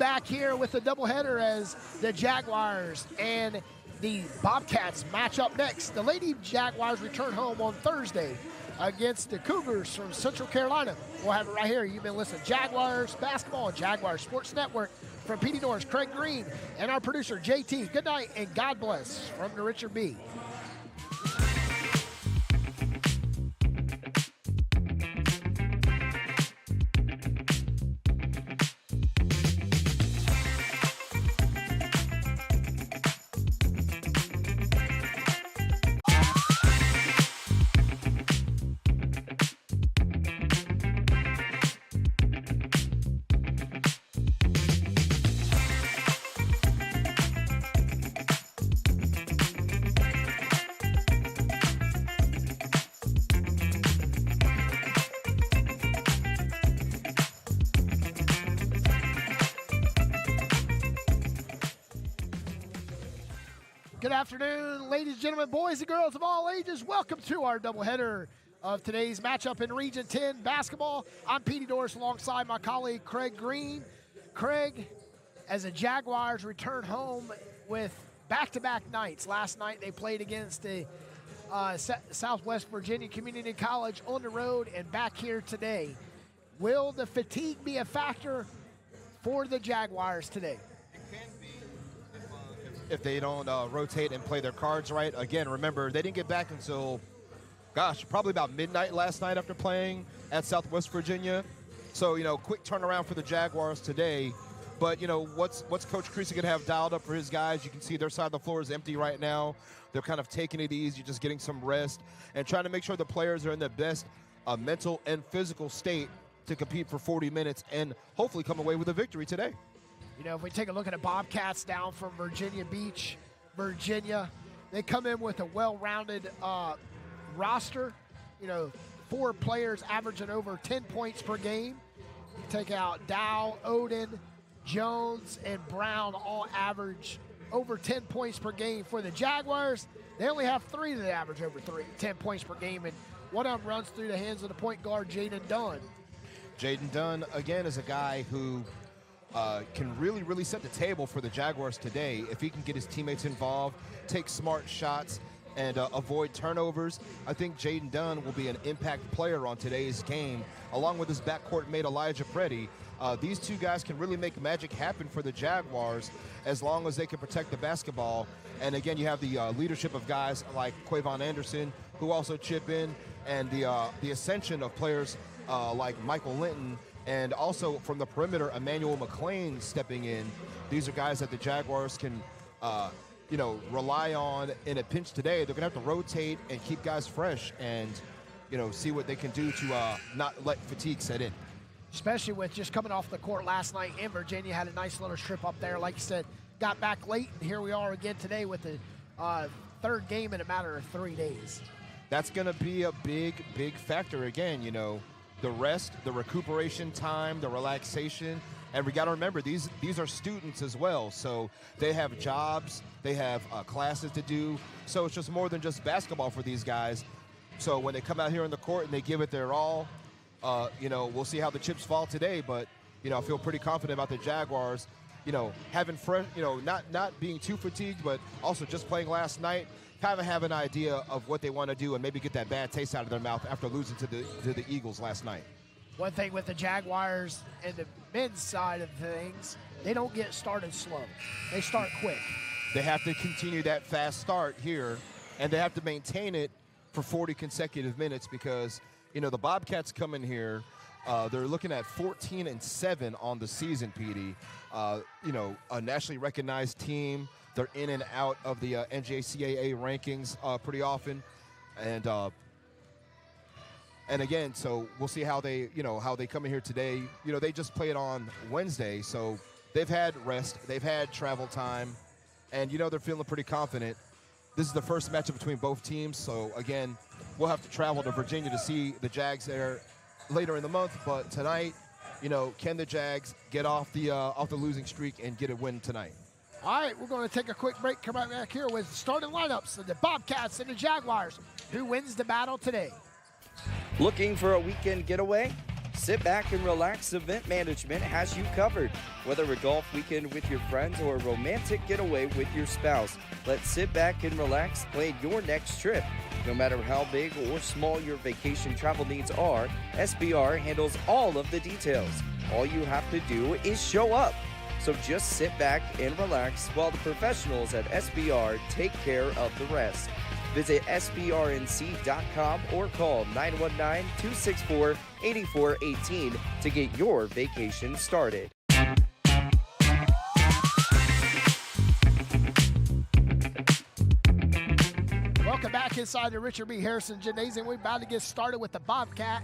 back here with the doubleheader as the Jaguars and the Bobcats match up next. The Lady Jaguars return home on Thursday against the Cougars from Central Carolina. We'll have it right here. You've been listening to Jaguars Basketball and Jaguars Sports Network. From PD Norris, Craig Green, and our producer, JT. Good night and God bless from the Richard B. Good afternoon, ladies and gentlemen, boys and girls of all ages. Welcome to our doubleheader of today's matchup in Region 10 basketball. I'm Petey Doris alongside my colleague Craig Green. Craig, as the Jaguars return home with back-to-back nights. Last night they played against the Southwest Virginia Community College on the road and back here today. Will the fatigue be a factor for the Jaguars today? If they don't rotate and play their cards right. Again, remember, they didn't get back until, probably about midnight last night after playing at Southwest Virginia. So, quick turnaround for the Jaguars today. But, what's Coach Creasy going to have dialed up for his guys? You can see their side of the floor is empty right now. They're kind of taking it easy, just getting some rest, and trying to make sure the players are in the best mental and physical state to compete for 40 minutes and hopefully come away with a victory today. If we take a look at the Bobcats down from Virginia Beach, Virginia, they come in with a well-rounded roster. 4 players averaging over 10 points per game. You take out Dow, Oden, Jones, and Brown, all average over 10 points per game. For the Jaguars, they only have 3 that average over 10 points per game, and one of them runs through the hands of the point guard, Jaden Dunn. Jaden Dunn, again, is a guy who can really set the table for the Jaguars today. If he can get his teammates involved, take smart shots, and avoid turnovers, I think Jaden Dunn will be an impact player on today's game, along with his backcourt mate Elijah Preddy. These two guys can really make magic happen for the Jaguars as long as they can protect the basketball. And again, you have the leadership of guys like Quavon Anderson, who also chip in, and the ascension of players like Michael Linton, and also from the perimeter, Emmanuel McClain stepping in. These are guys that the Jaguars can, rely on in a pinch today. They're going to have to rotate and keep guys fresh and, see what they can do to not let fatigue set in. Especially with just coming off the court last night in Virginia, had a nice little trip up there. Like you said, got back late, and here we are again today with the third game in a matter of 3 days. That's going to be a big factor again, the rest, the recuperation time, the relaxation. And we got to remember, these are students as well. So they have jobs, they have classes to do. So it's just more than just basketball for these guys. So when they come out here on the court and they give it their all, we'll see how the chips fall today. But, I feel pretty confident about the Jaguars, having fresh, not being too fatigued, but also just playing last night, kind of have an idea of what they want to do and maybe get that bad taste out of their mouth after losing to the Eagles last night. One thing with the Jaguars and the men's side of things, they don't get started slow. They start quick. They have to continue that fast start here, and they have to maintain it for 40 consecutive minutes because, the Bobcats come in here, they're looking at 14-7 on the season, PD. A nationally recognized team. They're in and out of the NJCAA rankings pretty often, and again, so we'll see how they come in here today. They just played on Wednesday, so they've had rest, they've had travel time, and they're feeling pretty confident. This is the first matchup between both teams, so again, we'll have to travel to Virginia to see the Jags there later in the month. But tonight, can the Jags get off the losing streak and get a win tonight? All right, we're going to take a quick break. Come right back here with starting lineups of the Bobcats and the Jaguars. Who wins the battle today? Looking for a weekend getaway? Sit back and relax. Event Management has you covered. Whether a golf weekend with your friends or a romantic getaway with your spouse, let's sit back and relax, plan your next trip. No matter how big or small your vacation travel needs are, SBR handles all of the details. All you have to do is show up. So just sit back and relax while the professionals at SBR take care of the rest. Visit sbrnc.com or call 919-264-8418 to get your vacation started. Welcome back inside the Richard B. Harrison Gymnasium. We're about to get started with the Bobcat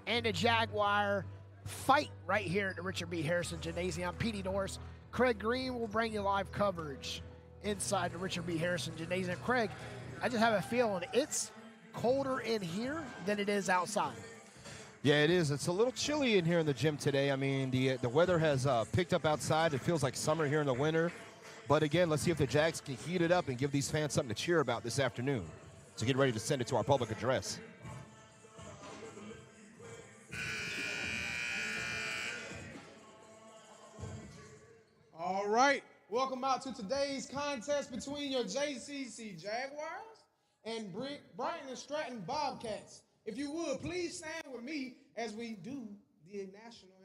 and the Jaguar fight right here at the Richard B. Harrison Gymnasium. I'm Petey Norris. Craig Green will bring you live coverage inside the Richard B. Harrison Gymnasium. Craig, I just have a feeling it's colder in here than it is outside. Yeah, it is. It's a little chilly in here in the gym today. I mean, the weather has picked up outside. It feels like summer here in the winter. But again, let's see if the Jags can heat it up and give these fans something to cheer about this afternoon. So get ready to send it to our public address. All right, welcome out to today's contest between your JCC Jaguars and Bryant Stratton Bobcats. If you would, please stand with me as we do the national anthem.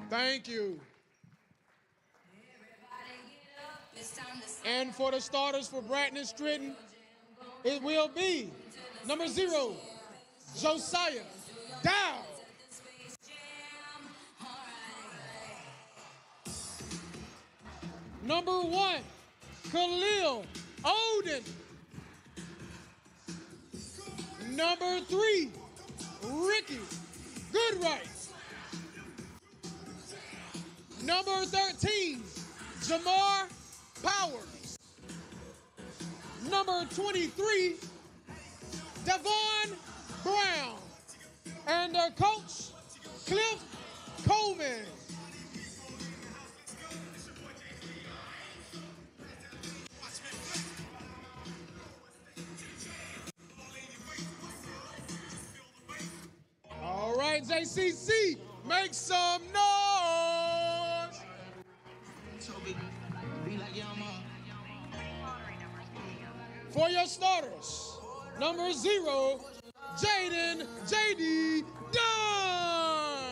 Thank you. And for the starters for Bryant Stratton, it will be number 0, Josiah Dow. Number 1, Khalil Odin. Number 3, Ricky Goodright. Number 13, Jamar Powers. Number 23, Devon Brown. And their coach, Cliff Coleman. All right, JCC, make some noise. For your starters, number 0, Jaden J.D. Dunn.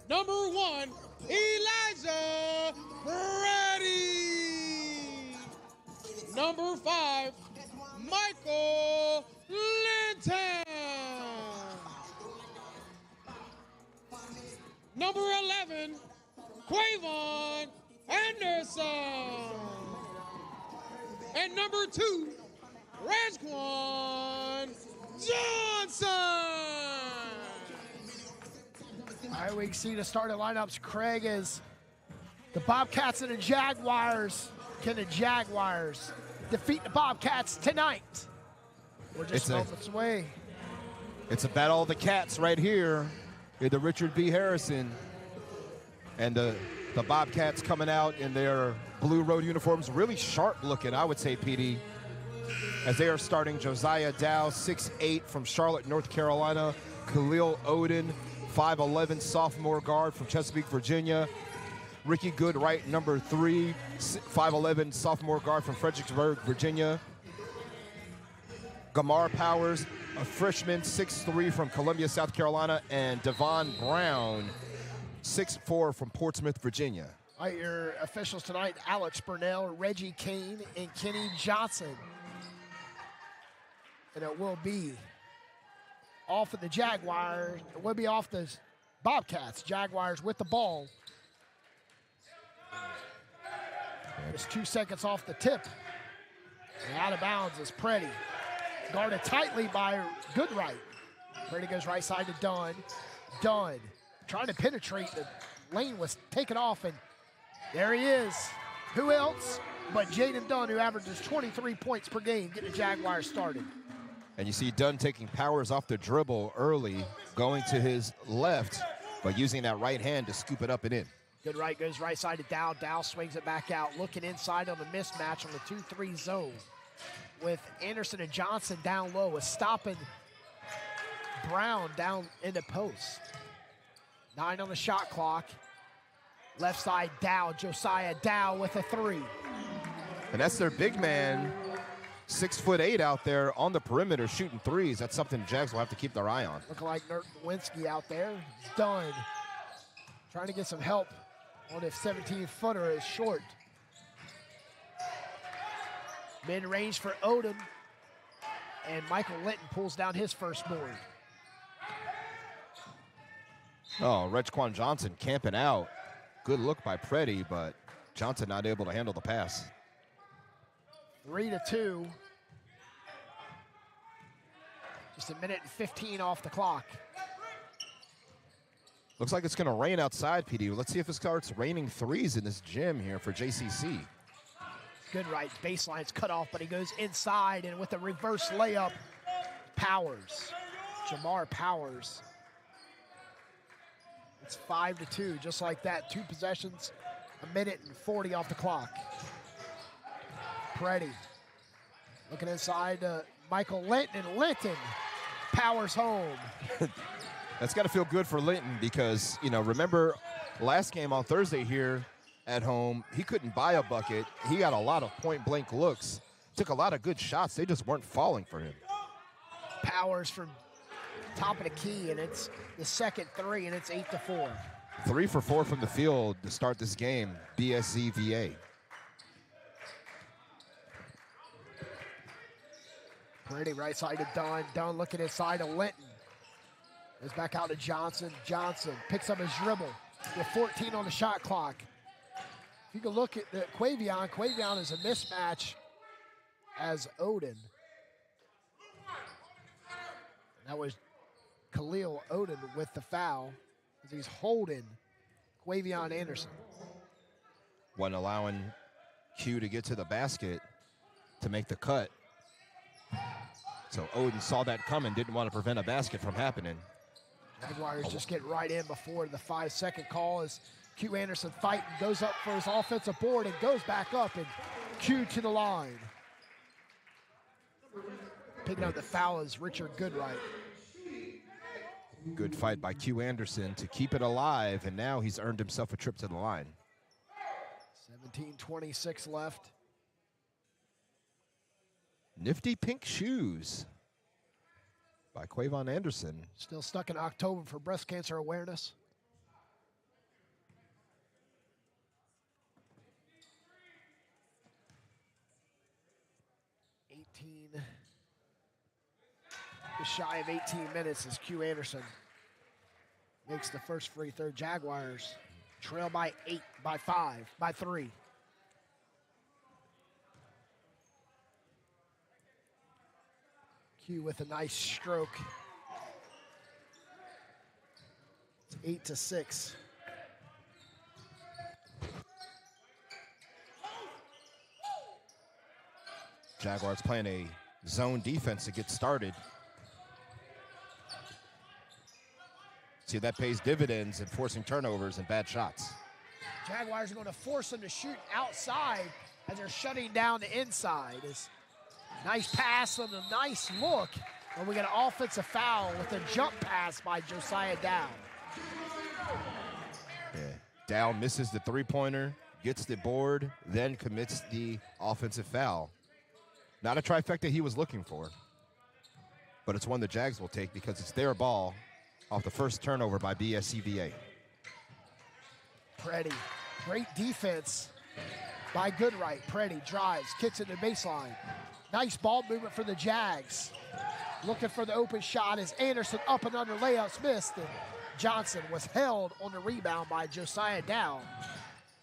Number 1, Elijah Brady. Number 5, Michael Linton. Number 11, Quavon Anderson. And number 2, Raekwon Johnston. All right, we can see the starting lineups, Craig, is the Bobcats and the Jaguars. Can the Jaguars defeat the Bobcats tonight? We're just moments away. It's a battle of the cats right here in the Richard B. Harrison. And the Bobcats coming out in their blue road uniforms, really sharp looking, I would say, PD. as they are starting Josiah Dow, 6'8", from Charlotte, North Carolina. Khalil Odin, 5'11", sophomore guard from Chesapeake, Virginia. Ricky Goodright, number 3, 5'11", sophomore guard from Fredericksburg, Virginia. Gamar Powers, a freshman, 6'3", from Columbia, South Carolina. And Devon Brown, 6'4", from Portsmouth, Virginia. All right, your officials tonight, Alex Burnell, Reggie Kane, and Kenny Johnson. And it will be off of the Jaguars. It will be off the Bobcats. Jaguars with the ball. Just 2 seconds off the tip. And out of bounds is Preddy. Guarded tightly by Goodright. Preddy goes right side to Dunn. Dunn trying to penetrate. The lane was taken off, and there he is. Who else but Jaden Dunn, who averages 23 points per game, getting the Jaguars started. And you see Dunn taking Powers off the dribble early, going to his left, but using that right hand to scoop it up and in. Goodright goes right side to Dow. Dow swings it back out, looking inside on the mismatch on the 2-3 zone with Anderson and Johnson down low, is stopping Brown down in the post. 9 on the shot clock. Left side, Dow, Josiah Dow with a 3. And that's their big man, 6'8" out there on the perimeter shooting threes. That's something the Jags will have to keep their eye on. Looking like Nurt Lewinsky out there. Dunn trying to get some help on his 17-footer is short. Mid-range for Odom. And Michael Linton pulls down his first board. Oh, Regquan Johnson camping out. Good look by Preddy, but Johnson not able to handle the pass. 3-2. Just a minute and 15 off the clock. Looks like it's going to rain outside, PD. Let's see if it starts raining threes in this gym here for JCC. Goodright, baseline's cut off, but he goes inside, and with a reverse layup, Powers. Jamar Powers. It's 5-2, just like that. 2 possessions, a minute and 40 off the clock. Preddy looking inside Michael Linton, and Linton powers home. That's got to feel good for Linton because, you know, remember last game on Thursday here at home, he couldn't buy a bucket. He got a lot of point-blank looks, took a lot of good shots. They just weren't falling for him. Powers from top of the key, and it's the second 3, and it's 8-4. 3 for 4 from the field to start this game, BSZVA. Pretty right side to Dunn. Dunn looking inside to Linton. Goes back out to Johnson. Johnson picks up his dribble with 14 on the shot clock. If you can look at Quavion, Quavion is a mismatch as Odin. That was Khalil Odin with the foul as he's holding Quavion Anderson. Wasn't allowing Q to get to the basket to make the cut. So Odin saw that coming, didn't want to prevent a basket from happening. Jaguars just get right in before the 5-second call as Q Anderson fighting, goes up for his offensive board and goes back up, and Q to the line. Picking up the foul is Richard Goodright. Good fight by Q Anderson to keep it alive, and now he's earned himself a trip to the line. 17:26 left. Nifty pink shoes by Quavon Anderson. Still stuck in October for breast cancer awareness. Just shy of 18 minutes as Q Anderson makes the first free throw. Jaguars trail by 8, by 5, by 3. Q with a nice stroke. It's 8-6. Jaguars playing a zone defense to get started. See, that pays dividends in forcing turnovers and bad shots. Jaguars are going to force them to shoot outside as they're shutting down the inside. As Nice pass and a nice look. And we got an offensive foul with a jump pass by Josiah Dow. Yeah. Dow misses the three-pointer, gets the board, then commits the offensive foul. Not a trifecta he was looking for, but it's one the Jags will take because it's their ball off the first turnover by BSCVA. Preddy, great defense by Goodright. Preddy drives, kicks it to the baseline. Nice ball movement for the Jags. Looking for the open shot as Anderson up and under layups missed. And Johnston was held on the rebound by Josiah Dow.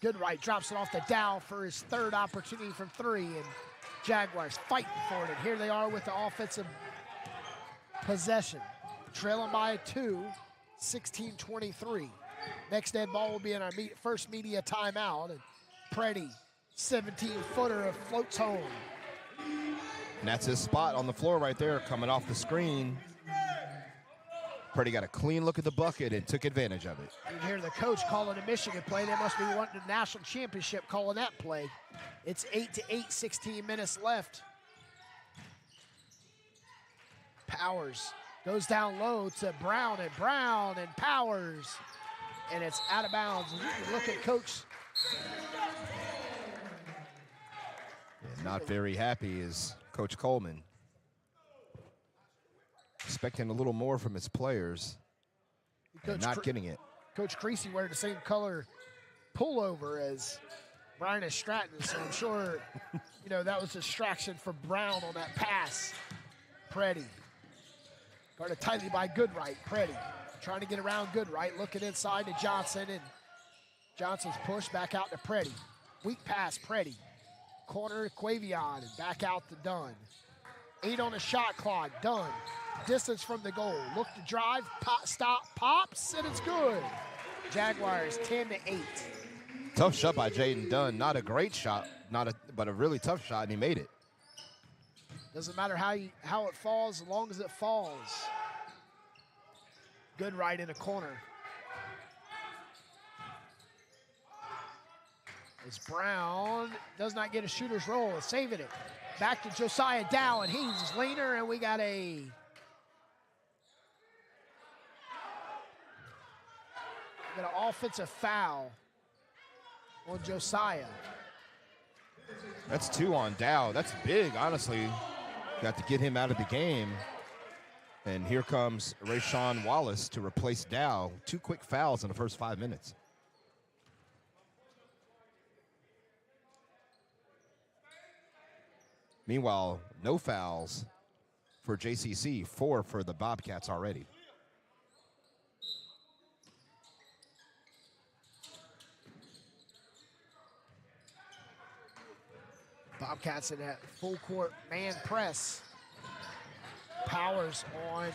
Goodright drops it off to Dow for his third opportunity from three, and Jaguars fighting for it. And here they are with the offensive possession. Trailing by 2, 16-23. Next dead ball will be in our first media timeout. And Preddy, 17-footer, floats home. And that's his spot on the floor right there, coming off the screen. Preddy got a clean look at the bucket and took advantage of it. You hear the coach calling a Michigan play. They must be wanting the national championship calling that play. It's 8-8, 16 minutes left. Powers goes down low to Brown and Powers. And it's out of bounds. You can look at Coach. And not very happy is Coach Coleman. Expecting a little more from his players, and not getting it. Coach Creasy wearing the same color pullover as Bryant Stratton, so I'm sure, that was a distraction for Brown on that pass. Preddy, guarded tightly by Goodright. Preddy trying to get around Goodright, looking inside to Johnston, and Johnston's pushed back out to Preddy. Weak pass, Preddy. Corner to Quavion, and back out to Dunn. 8 on the shot clock, Dunn. Distance from the goal. Look to drive, pops, and it's good. Jaguars 10-8. Tough shot by Jaden Dunn. Not a great shot, but a really tough shot, and he made it. Doesn't matter how it falls, as long as it falls. Goodright in the corner. As Brown does not get a shooter's roll, saving it. Back to Josiah Dow, and he's leaner, and we got an offensive foul on Josiah. That's 2 on Dow. That's big, honestly. Got to get him out of the game. And here comes Rayshawn Wallace to replace Dow. 2 quick fouls in the first 5 minutes. Meanwhile, no fouls for JCC, 4 for the Bobcats already. Bobcats in that full court man press. Powers on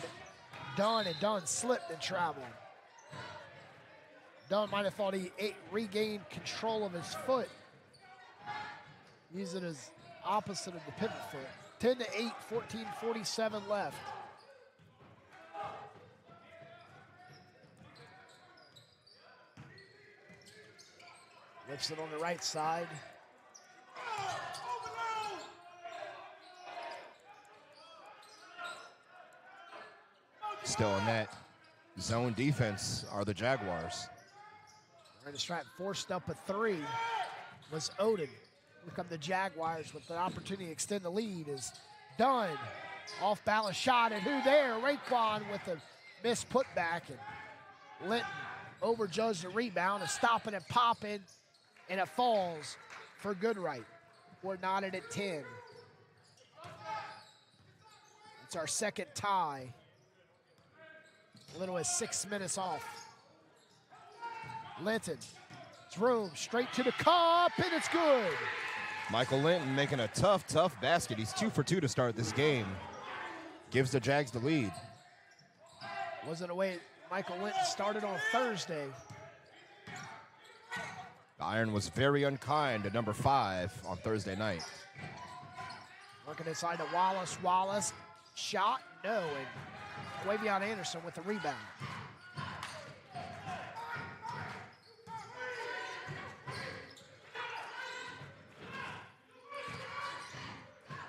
Dunn, and Dunn slipped and traveled. Dunn might have thought he regained control of his foot. Use it as opposite of the pivot foot. 10-8, 14:47 left. Lifts it on the right side. Still in that zone defense are the Jaguars. Bryant Stratton forced up a 3. Was Odin. Here come the Jaguars with the opportunity to extend the lead. Is Dunn. Off balance shot, and who there? Raekwon with a missed putback, and Linton overjudged the rebound and stopping and popping, and it falls for Goodright. We're knotted at 10. It's our second tie. A little as 6 minutes off. Linton, it's room, straight to the cup, and it's good. Michael Linton making a tough basket. He's 2 for 2 to start this game. Gives the Jags the lead. Wasn't the way Michael Linton started on Thursday. The iron was very unkind to number 5 on Thursday night. Working inside to Wallace. Wallace, shot, no, and Quavion Anderson with the rebound.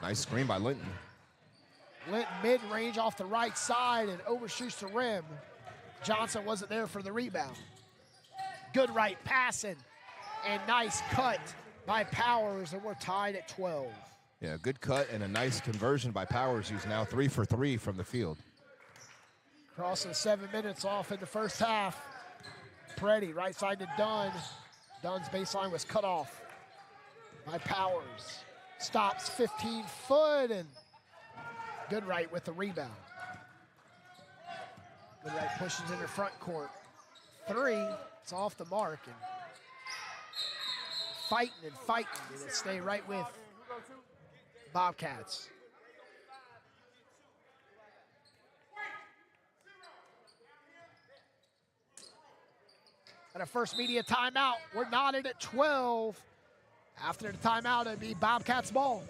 Nice screen by Linton. Linton mid-range off the right side and overshoots the rim. Johnston wasn't there for the rebound. Good right passing and nice cut by Powers, and we're tied at 12. Yeah, good cut and a nice conversion by Powers, who's now 3 for 3 from the field. Crossing 7 minutes off in the first half. Preddy, right side to Dunn. Dunn's baseline was cut off by Powers. Stops 15 foot and good right with the rebound. Good right pushes into front court. 3, it's off the mark and fighting and it'll stay right with Bobcats. At our first media timeout, we're knotted at 12. After the timeout, it'll be Bobcats ball.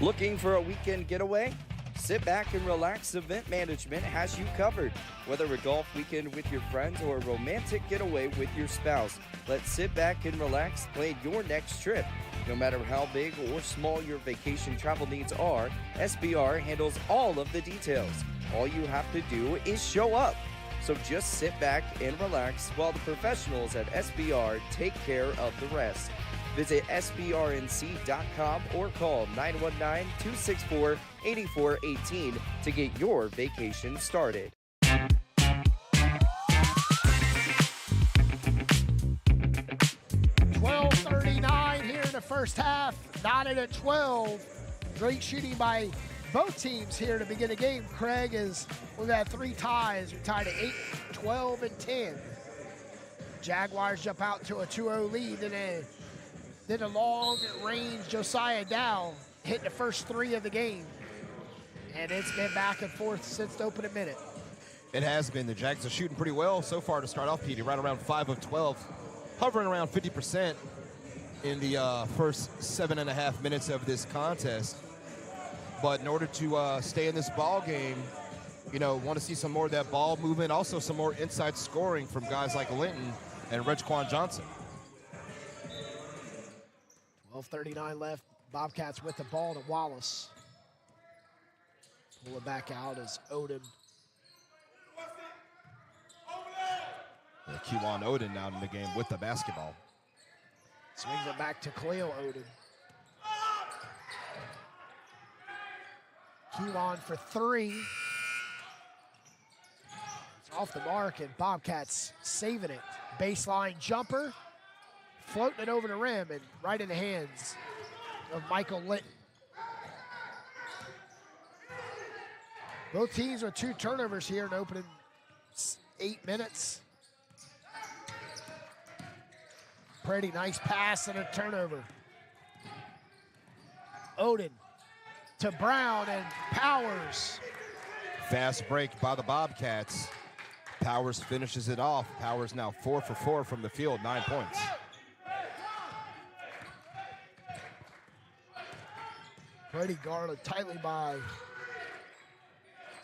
Looking for a weekend getaway? Sit back and relax. Event Management has you covered. Whether a golf weekend with your friends or a romantic getaway with your spouse, let's sit back and relax, plan your next trip. No matter how big or small your vacation travel needs are, SBR handles all of the details. All you have to do is show up. So just sit back and relax while the professionals at SBR take care of the rest. Visit sbrnc.com or call 919-264-8418 to get your vacation started. .39 here in the first half, knotted at 12. Great shooting by both teams here to begin the game. Craig, we've had 3 ties. We're tied at 8, 12, and 10. Jaguars jump out to a 2-0 lead, and then a long-range Josiah Dow hit the first 3 of the game. And it's been back and forth since the opening minute. It has been. The Jags are shooting pretty well so far to start off, Petey, right around 5 of 12, hovering around 50% in the first 7.5 minutes of this contest. But in order to stay in this ball game, want to see some more of that ball movement, also some more inside scoring from guys like Linton and Johnston. 12:39 left. Bobcats with the ball to Wallace. Pull it back out as Odin. Kewan Odin out in the game with the basketball. Swings it back to Khalil Odin. Kewan for 3. It's off the mark, and Bobcats saving it. Baseline jumper, floating it over the rim and right in the hands of Michael Linton. Both teams with 2 turnovers here in opening 8 minutes. Pretty nice pass and a turnover. Odin to Brown and Powers. Fast break by the Bobcats. Powers finishes it off. Powers now 4 for 4 from the field, 9 points. Pretty guarded tightly by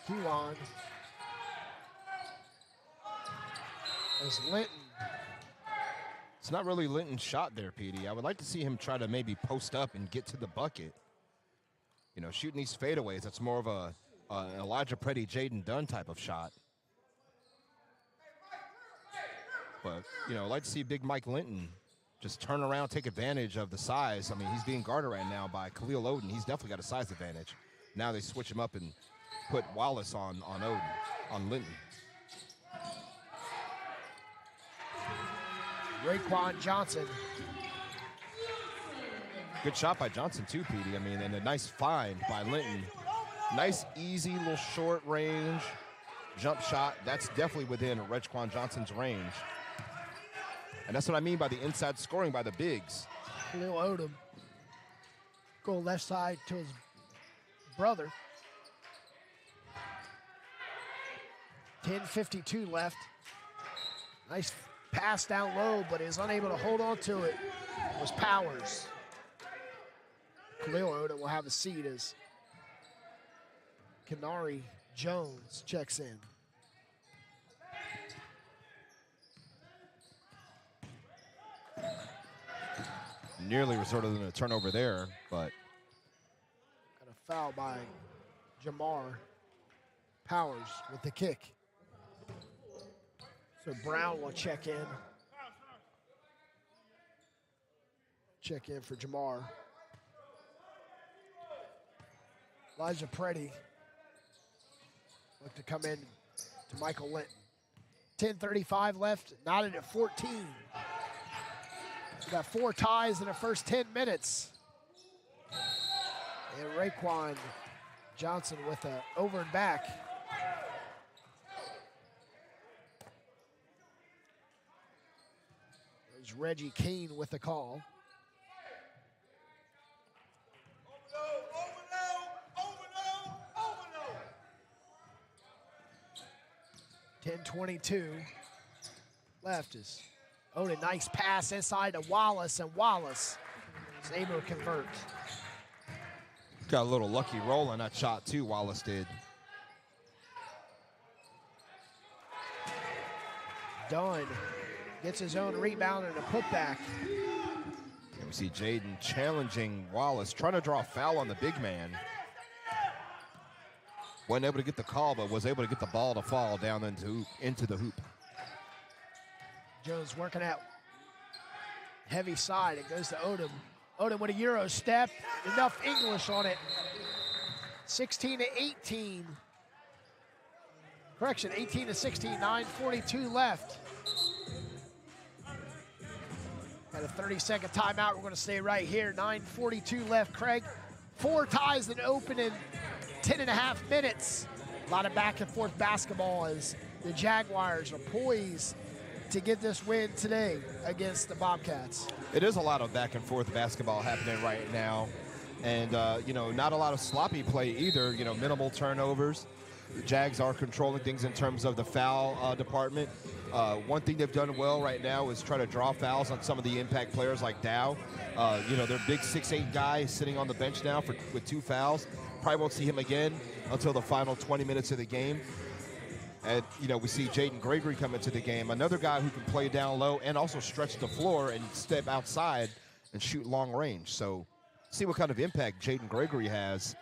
Kewan. As Linton. It's not really Linton's shot there, Petey. I would like to see him try to maybe post up and get to the bucket. Shooting these fadeaways, that's more of an Elijah Preddy, Jaden Dunn type of shot. But, I'd like to see big Mike Linton just turn around, take advantage of the size. I mean, he's being guarded right now by Khalil Odin. He's definitely got a size advantage. Now they switch him up and put Wallace on Odin, on Linton. Raekwon Johnson. Good shot by Johnson too, Petey. I mean, and a nice find by Linton. Nice, easy, little short range jump shot. That's definitely within Raekwon Johnson's range. And that's what I mean by the inside scoring by the bigs. Khalil Odom. Go left side to his brother. 10:52 left. Nice pass down low, but is unable to hold on to it. It was Powers. Khalil Odom will have a seat as Kenari Jones checks in. Nearly resulted in a turnover there, but Got a Foul by Jamar Powers with the kick. So Brown will check in. Check in for Jamar. Elijah Preddy look to come in to Michael Linton. 10:35 left, knotted at 14. We got 4 ties in the first 10 minutes. And Raekwon Johnson with a over and back. There's Reggie Keane with the call. 10:22 left is Odin. Nice pass inside to Wallace, and Wallace is able to convert. Got a little lucky roll on that shot too, Wallace did. Dunn gets his own rebound and a putback. And we see Jaden challenging Wallace, trying to draw a foul on the big man. Wasn't able to get the call, but was able to get the ball to fall down into the hoop. Jones working at heavy side. It goes to Odom. Odom with a Euro step. Enough English on it. 16-18. Correction, 18-16, 9:42 left. Got a 30-second timeout. We're going to stay right here. 9:42 left. Craig, 4 ties that open in 10.5 minutes. A lot of back and forth basketball as the Jaguars are poised to get this win today against the Bobcats. It is a lot of back and forth basketball happening right now. And, you know, not a lot of sloppy play either, you know, minimal turnovers. The Jags are controlling things in terms of the foul department. One thing they've done well right now is try to draw fouls on some of the impact players like Dow. You know, their big 6'8" guy sitting on the bench now with 2 fouls. Probably won't see him again until the final 20 minutes of the game. And, you know, we see Jaden Gregory come into the game, another guy who can play down low and also stretch the floor and step outside and shoot long range. So see what kind of impact Jaden Gregory has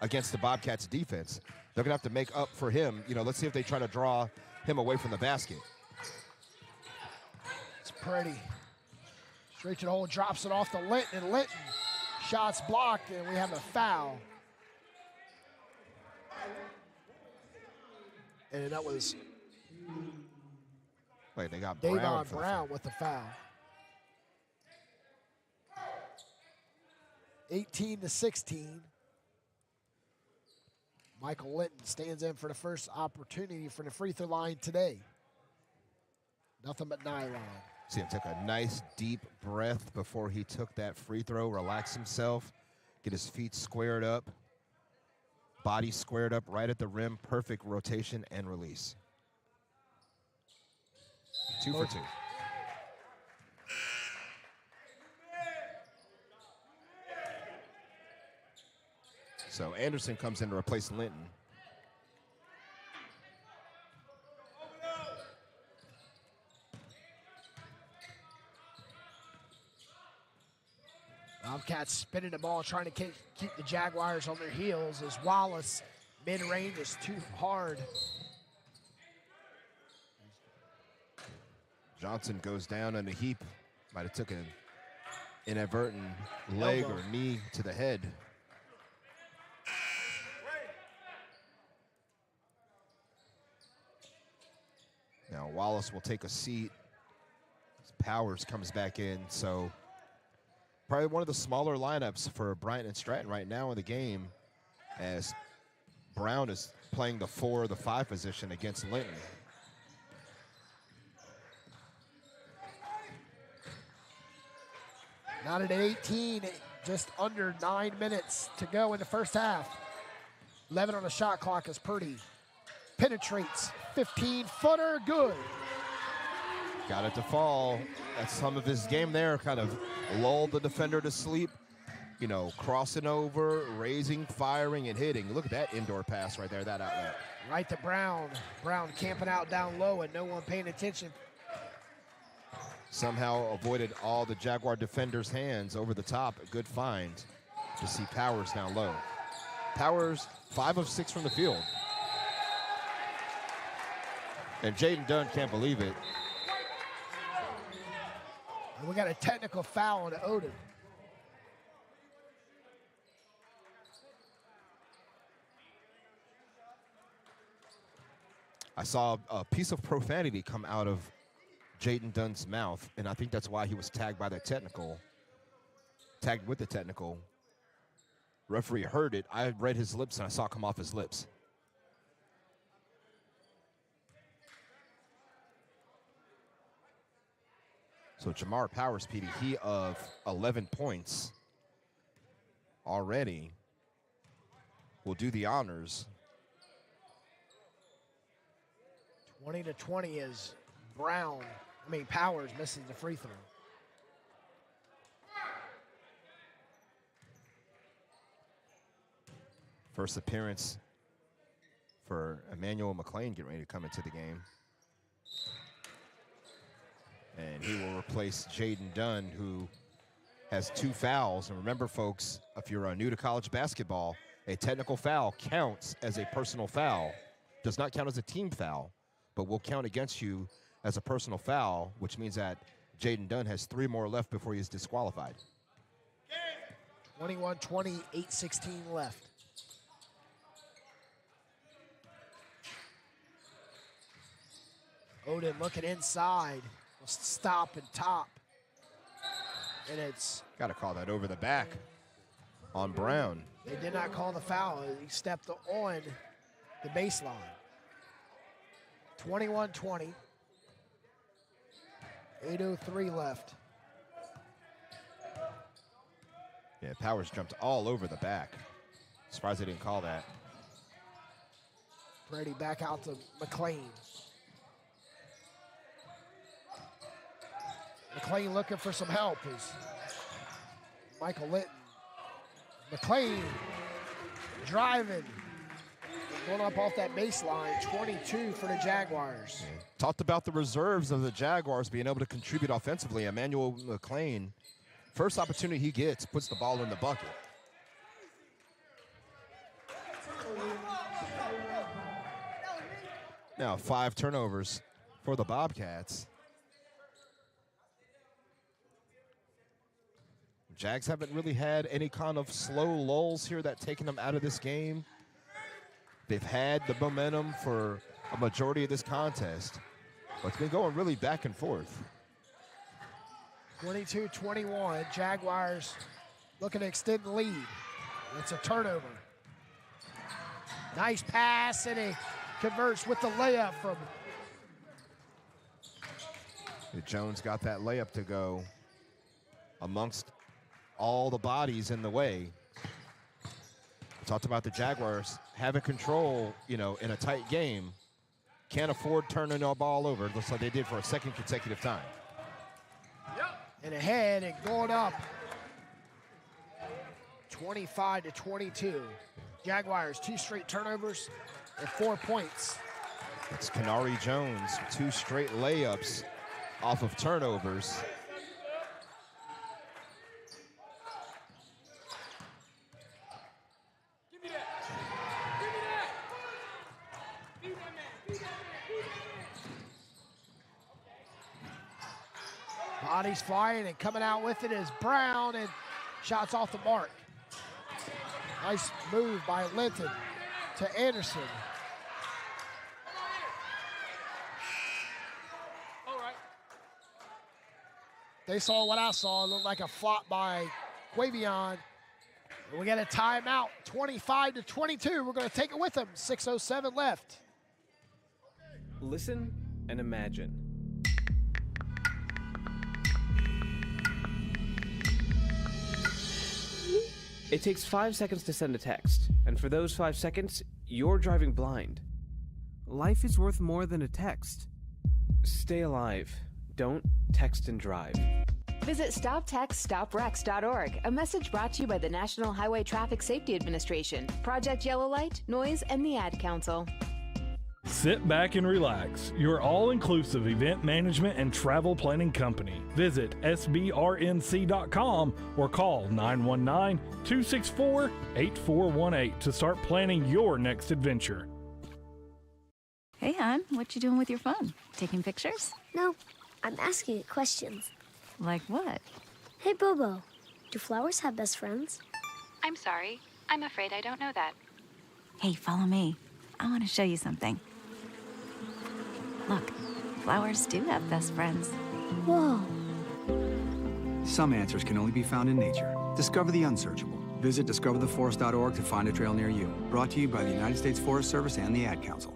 against the Bobcats defense. They're going to have to make up for him. You know, let's see if they try to draw him away from the basket. It's pretty. Straight to the hole, drops it off to Linton, and Linton shots blocked, and we have a foul. And that was Wait, they got Davon Brown with the foul. 18-16. Michael Linton stands in for the first opportunity for the free throw line today. Nothing but nylon. See him take a nice deep breath before he took that free throw, relax himself, get his feet squared up, body squared up right at the rim, perfect rotation and release. 2 for 2. So Anderson comes in to replace Linton. Bobcats spinning the ball, trying to keep the Jaguars on their heels as Wallace, mid-range, is too hard. Johnson goes down in a heap. Might have took an inadvertent leg or knee to the head. Now Wallace will take a seat. Powers comes back in, so probably one of the smaller lineups for Bryant and Stratton right now in the game, as Brown is playing the 4 or the 5 position against Linton. Not at 18, just under 9 minutes to go in the first half. 11 on the shot clock as Purdy penetrates. 15-footer, good. Got it to fall. That's some of his game there, kind of lulled the defender to sleep. You know, crossing over, raising, firing, and hitting. Look at that indoor pass right there, that outlet. Right to Brown. Brown camping out down low and no one paying attention. Somehow avoided all the Jaguar defenders' hands over the top. A good find to see Powers down low. Powers 5 of 6 from the field. And Jaden Dunn can't believe it. And we got a technical foul on Odin. I saw a piece of profanity come out of Jaden Dunn's mouth, and I think that's why he was tagged by the technical. Tagged with the technical. Referee heard it. I read his lips, and I saw it come off his lips. So Jamar Powers, Petey, he of 11 points already will do the honors. 20-20 is Powers misses the free throw. First appearance for Emmanuel McLean getting ready to come into the game. And he will replace Jaden Dunn, who has 2 fouls. And remember, folks, if you're new to college basketball, a technical foul counts as a personal foul. Does not count as a team foul, but will count against you as a personal foul, which means that Jaden Dunn has 3 more left before he is disqualified. 21-20, 8:16 left. Odin looking inside. Will stop and top. And it's... Got to call that over the back on Brown. They did not call the foul. He stepped on the baseline. 21-20. 8:03 left. Yeah, Powers jumped all over the back. Surprised they didn't call that. Brady back out to McLean. McLean looking for some help is Michael Litton. McLean driving. Going up off that baseline, 22 for the Jaguars. Yeah. Talked about the reserves of the Jaguars being able to contribute offensively. Emmanuel McLean, first opportunity he gets, puts the ball in the bucket. Now 5 turnovers for the Bobcats. Jags haven't really had any kind of slow lulls here that taken them out of this game. They've had the momentum for a majority of this contest, but it's been going really back and forth. 22-21, Jaguars looking to extend the lead. It's a turnover. Nice pass, and he converts with the layup from... Jones got that layup to go amongst all the bodies in the way. Talked about the Jaguars having control, in a tight game. Can't afford turning the ball over. Looks like they did for a second consecutive time. And ahead and going up. 25-22. Jaguars, 2 straight turnovers and 4 points. It's Kenari Jones, 2 straight layups off of turnovers. Bodies flying, and coming out with it is Brown, and shots off the mark. Nice move by Linton to Anderson. They saw what I saw. It looked like a flop by Quavion. We got a timeout, 25-22. We're going to take it with them. 6:07 left. Listen and imagine. It takes 5 seconds to send a text, and for those 5 seconds, you're driving blind. Life is worth more than a text. Stay alive. Don't text and drive. Visit StopTextStopWrecks.org, a message brought to you by the National Highway Traffic Safety Administration, Project Yellow Light, Noise, and the Ad Council. Sit back and relax. Your all-inclusive event management and travel planning company. Visit sbrnc.com or call 919-264-8418 to start planning your next adventure. Hey, hon, what you doing with your phone? Taking pictures? No, I'm asking it questions. Like what? Hey, Bobo, do flowers have best friends? I'm sorry. I'm afraid I don't know that. Hey, follow me. I want to show you something. Look, flowers do have best friends. Whoa. Some answers can only be found in nature. Discover the unsearchable. Visit discovertheforest.org to find a trail near you. Brought to you by the United States Forest Service and the Ad Council.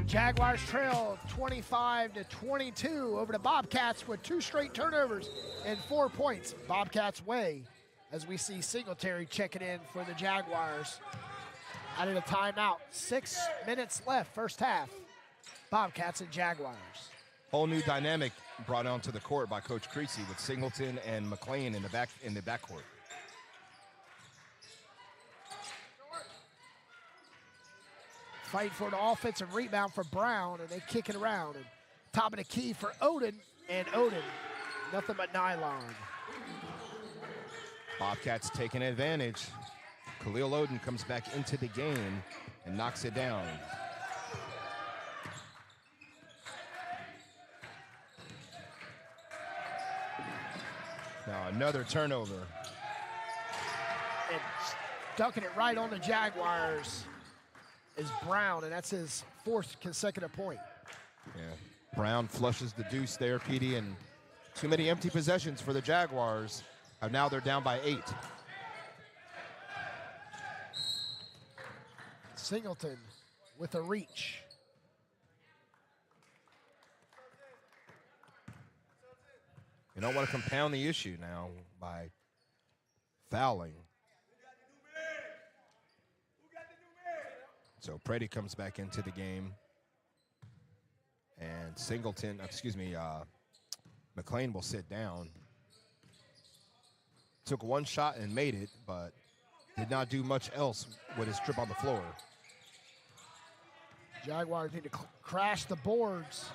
Jaguars trail 25-22 over the Bobcats with 2 straight turnovers and 4 points. Bobcats way as we see Singletary checking in for the Jaguars. Out of the timeout, 6 minutes left, first half. Bobcats and Jaguars. Whole new dynamic brought onto the court by Coach Creasy with Singleton and McLean in the backcourt. Fighting for the offensive rebound for Brown, and they kick it around. And top of the key for Odin, and Odin, nothing but nylon. Bobcats taking advantage. Khalil Odin comes back into the game and knocks it down. Now another turnover. And dunking it right on the Jaguars is Brown, and that's his 4th consecutive point. Yeah, Brown flushes the deuce there, Petey, and too many empty possessions for the Jaguars. Now they're down by 8. Singleton with a reach. You don't want to compound the issue now by fouling. So Preddy comes back into the game. And McLean will sit down. Took 1 shot and made it, but did not do much else with his trip on the floor. Jaguars need to crash the boards.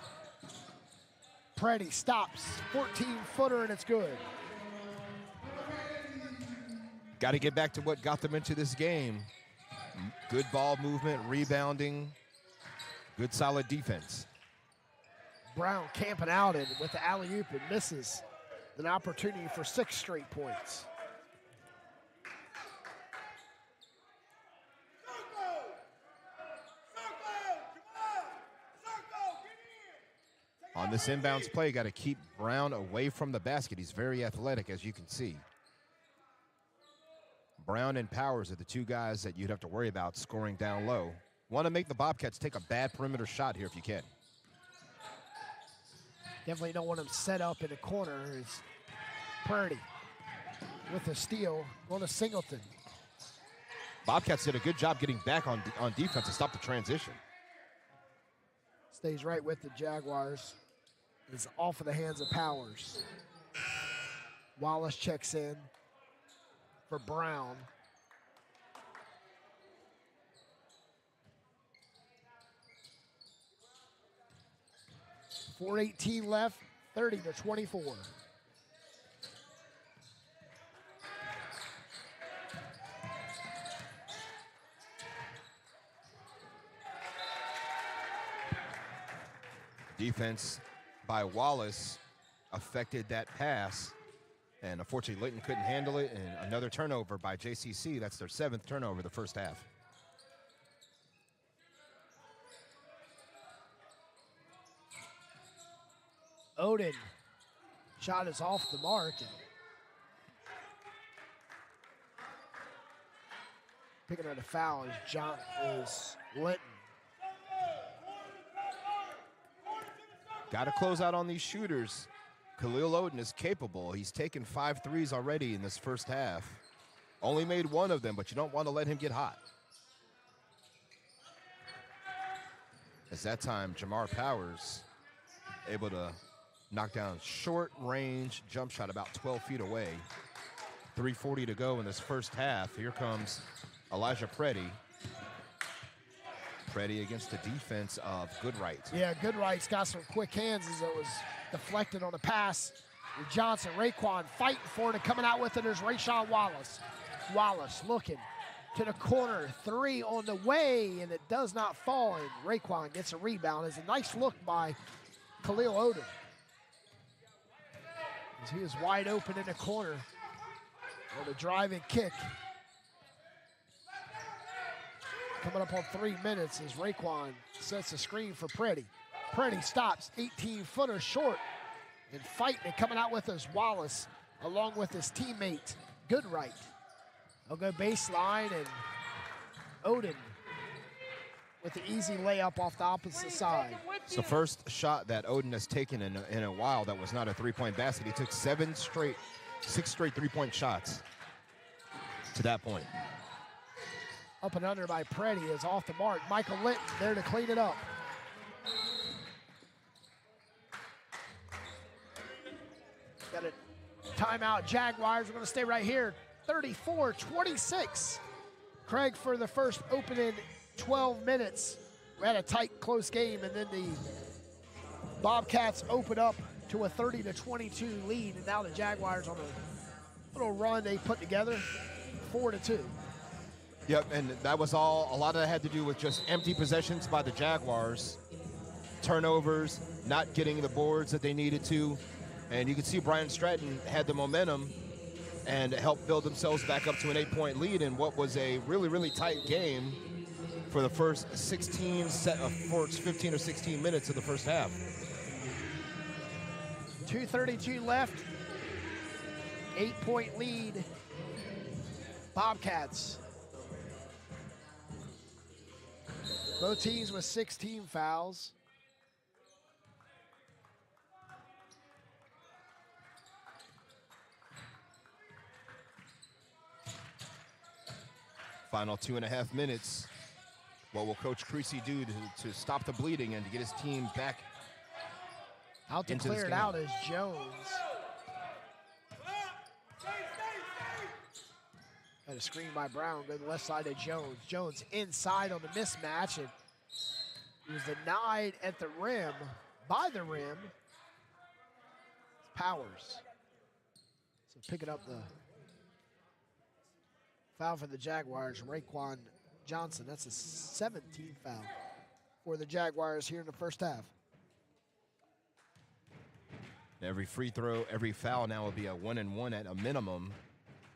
Preddy stops, 14-footer, and it's good. Got to get back to what got them into this game. Good ball movement, rebounding, good solid defense. Brown camping out and with the alley-oop and misses an opportunity for 6 straight points. On this inbounds play, got to keep Brown away from the basket. He's very athletic, as you can see. Brown and Powers are the 2 guys that you'd have to worry about scoring down low. Want to make the Bobcats take a bad perimeter shot here if you can. Definitely don't want him set up in the corner. It's Purdy with a steal, going to Singleton. Bobcats did a good job getting back on defense to stop the transition. Stays right with the Jaguars. It's off of the hands of Powers. Wallace checks in for Brown. .418 left, 30-24. Defense by Wallace affected that pass, and unfortunately Layton couldn't handle it, and another turnover by JCC. That's their 7th turnover the first half. Odin, shot is off the mark. And picking up the foul is Linton. Got to close out on these shooters. Khalil Odin is capable. He's taken 5 threes already in this first half. Only made 1 of them, but you don't want to let him get hot. As that time, Jamar Powers able to knock down short range jump shot about 12 feet away. 3:40 to go in this first half. Here comes Elijah Preddy. Preddy against the defense of Goodright. Yeah, Goodright's got some quick hands as it was deflected on the pass. Johnston, Raekwon fighting for it and coming out with it is Rayshawn Wallace. Wallace looking to the corner, 3 on the way, and it does not fall, and Raekwon gets a rebound. It's a nice look by Khalil Odom. As he was wide open in the corner on the driving kick. Coming up on 3 minutes as Raekwon sets the screen for Preddy. Preddy stops, 18-footer short, and fighting and coming out with us Wallace along with his teammate Goodright. They'll go baseline, and Odom with the easy layup off the opposite side. It's the first shot that Odom has taken in a while that was not a three-point basket. He took 6 straight three-point shots to that point. Up and under by Preddy is off the mark. Michael Linton there to clean it up. Got a timeout, Jaguars. We're going to stay right here. 34-26. Craig for the first opening 12 minutes. We had a tight, close game, and then the Bobcats open up to a 30-22 lead, and now the Jaguars on a little run they put together, 4-2. Yep, and that was all. A lot of that had to do with just empty possessions by the Jaguars, turnovers, not getting the boards that they needed to, and you could see Bryant Stratton had the momentum and helped build themselves back up to an 8-point lead in what was a really, really tight game for the first 15 or 16 minutes of the first half. 2:32 left. 8-point lead. Bobcats. Both teams with 16 fouls. Final 2.5 minutes. What will Coach Creasy do to stop the bleeding and to get his team back out to into clear this it game? out is Jones. Got a screen by Brown, go to the left side of Jones. Jones inside on the mismatch, and he was denied at the rim, by the rim. Powers. So picking up the foul for the Jaguars, Raekwon Johnston. That's a 17th foul for the Jaguars here in the first half. Every free throw, every foul now will be a 1-and-1 at a minimum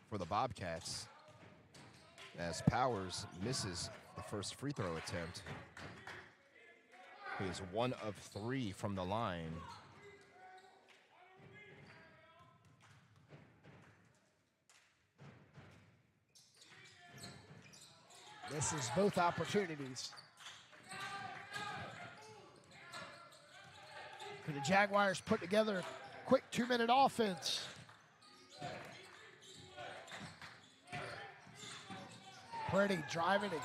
for the Bobcats, as Powers misses the first free throw attempt. He is 1 of 3 from the line. Misses both opportunities. And the Jaguars put together a quick 2-minute offense. Preddy driving and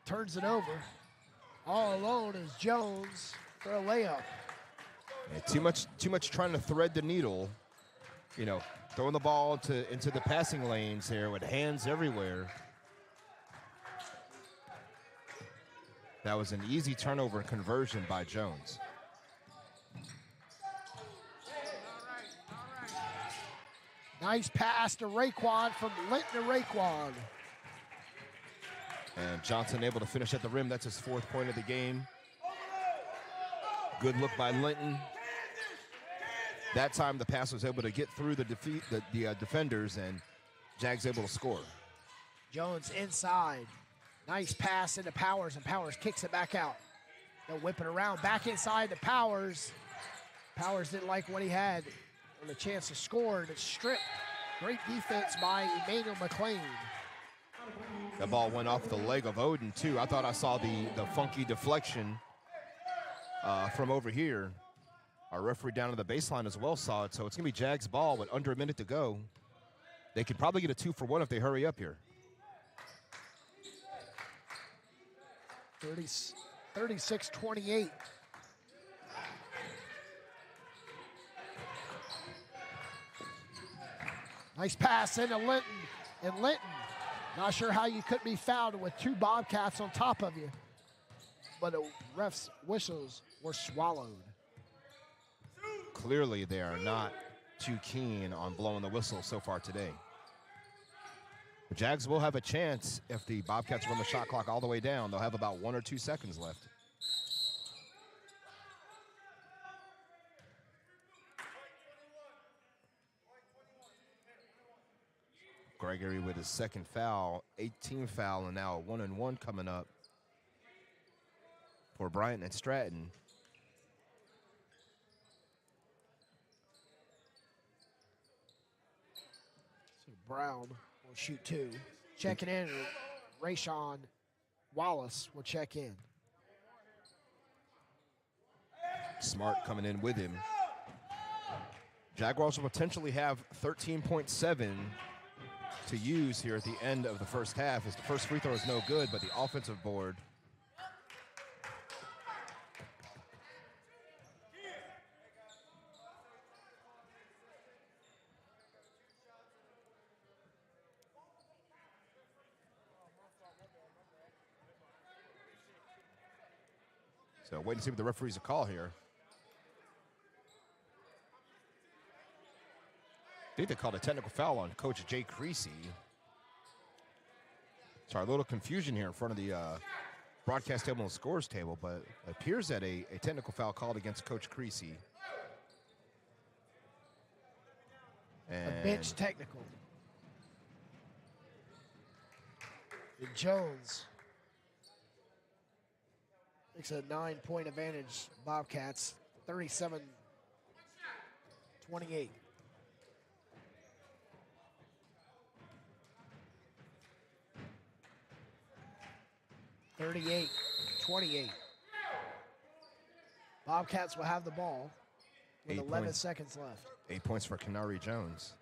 turns it over. All alone is Jones for a layup. Yeah, too much trying to thread the needle. You know, throwing the ball into the passing lanes here with hands everywhere. That was an easy turnover conversion by Jones. Nice pass to Raekwon from Linton to Raekwon. And Johnston able to finish at the rim. That's his 4th point of the game. Good look by Linton. That time the pass was able to get through the defenders, and Jags able to score. Jones inside. Nice pass into Powers, and Powers kicks it back out. They'll whip it around, back inside to Powers. Powers didn't like what he had on the chance to score, and it's stripped. Great defense by Emmanuel McLean. That ball went off the leg of Odom, too. I thought I saw the funky deflection from over here. Our referee down to the baseline as well saw it, so it's going to be Jags ball with under a minute to go. They could probably get a 2-for-1 if they hurry up here. 36-28. Nice pass into Linton. And Linton, not sure how you couldn't be fouled with two Bobcats on top of you. But the ref's whistles were swallowed. Clearly, they are not too keen on blowing the whistle so far today. The Jags will have a chance if the Bobcats run the shot clock all the way down. They'll have about 1 or 2 seconds left. Gregory with his second foul, 18 foul, and now a 1-and-1 coming up for Bryant and Stratton. So Brown will shoot 2. Checking in, Rayshawn Wallace will check in. Smart coming in with him. Jaguars will potentially have 13.7 to use here at the end of the first half, as the first free throw is no good, but the offensive board so wait and see what the referees will call here. I think they called a technical foul on Coach Jay Creasy. Sorry, a little confusion here in front of the broadcast table and scores table, but it appears that a technical foul called against Coach Creasy. And a bench technical. And Jones makes a 9-point advantage. Bobcats, 37-28. 38-28. Bobcats will have the ball with 11 seconds left. 8 points for Kenari Jones.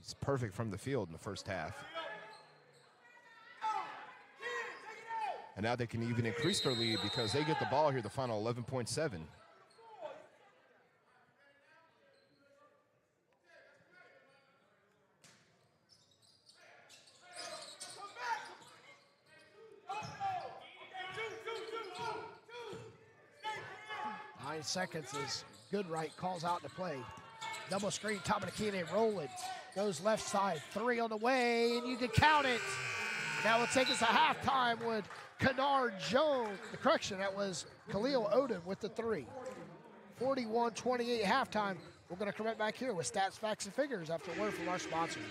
He's perfect from the field in the first half. And now they can even increase their lead because they get the ball here, the final 11.7. Seconds is Goodright calls out to play. Double screen, top of the key, and rolling. Goes left side, 3 on the way, and you can count it. Now we'll take us to halftime with Kennard Jones. The correction, that was Khalil Odom with the 3. 41-28 halftime. We're going to come right back here with stats, facts, and figures after a word from our sponsors.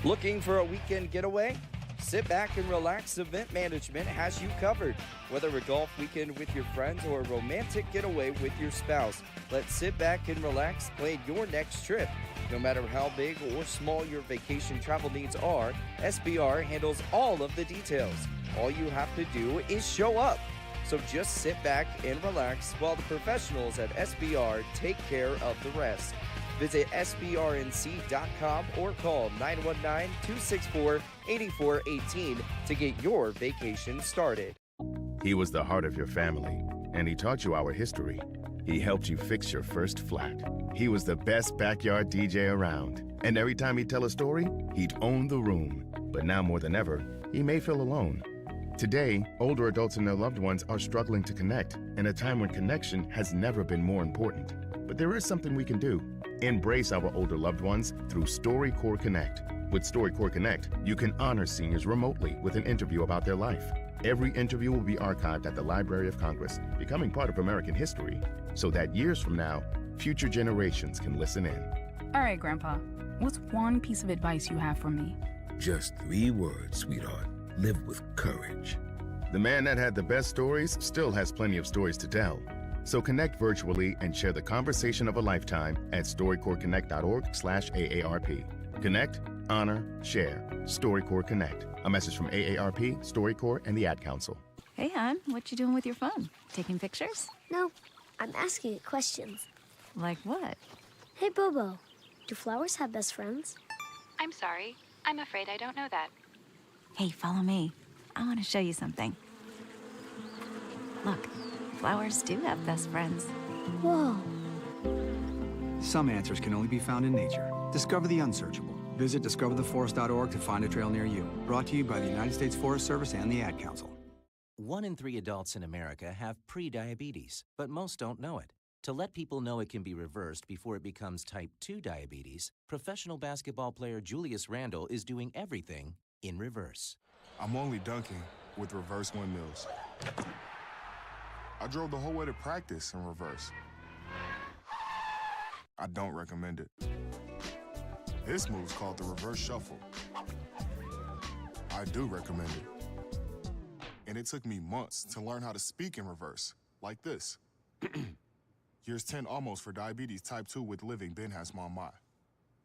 Looking for a weekend getaway? Sit back and relax. Event Management has you covered. Whether a golf weekend with your friends or a romantic getaway with your spouse, let's sit back and relax, plan your next trip. No matter how big or small your vacation travel needs are, SBR handles all of the details. All you have to do is show up. So just sit back and relax while the professionals at SBR take care of the rest. Visit sbrnc.com or call 919-264-8418 to get your vacation started. He was the heart of your family, and he taught you our history. He helped you fix your first flat. He was the best backyard DJ around, and every time he'd tell a story, he'd own the room. But now more than ever, he may feel alone. Today, older adults and their loved ones are struggling to connect in a time when connection has never been more important. But there is something we can do. Embrace our older loved ones through StoryCorps Connect. With StoryCorps Connect, you can honor seniors remotely with an interview about their life. Every interview will be archived at the Library of Congress, becoming part of American history, so that years from now, future generations can listen in. All right, Grandpa, what's one piece of advice you have for me? Just 3 words, sweetheart. Live with courage. The man that had the best stories still has plenty of stories to tell. So connect virtually and share the conversation of a lifetime at storycorpsconnect.org/AARP. Connect, honor, share. StoryCorps Connect. A message from AARP, StoryCorps, and the Ad Council. Hey, hon, what you doing with your phone? Taking pictures? No, I'm asking it questions. Like what? Hey, Bobo, do flowers have best friends? I'm sorry. I'm afraid I don't know that. Hey, follow me. I want to show you something. Look, flowers do have best friends. Whoa. Some answers can only be found in nature. Discover the unsearchable. Visit discovertheforest.org to find a trail near you. Brought to you by the United States Forest Service and the Ad Council. 1 in 3 adults in America have prediabetes, but most don't know it. To let people know it can be reversed before it becomes type 2 diabetes, professional basketball player Julius Randle is doing everything in reverse. I'm only dunking with reverse windmills. I drove the whole way to practice in reverse. I don't recommend it. This move's called the reverse shuffle. I do recommend it. And it took me months to learn how to speak in reverse, like this. Years 10 almost for diabetes type 2 with living Ben has mama.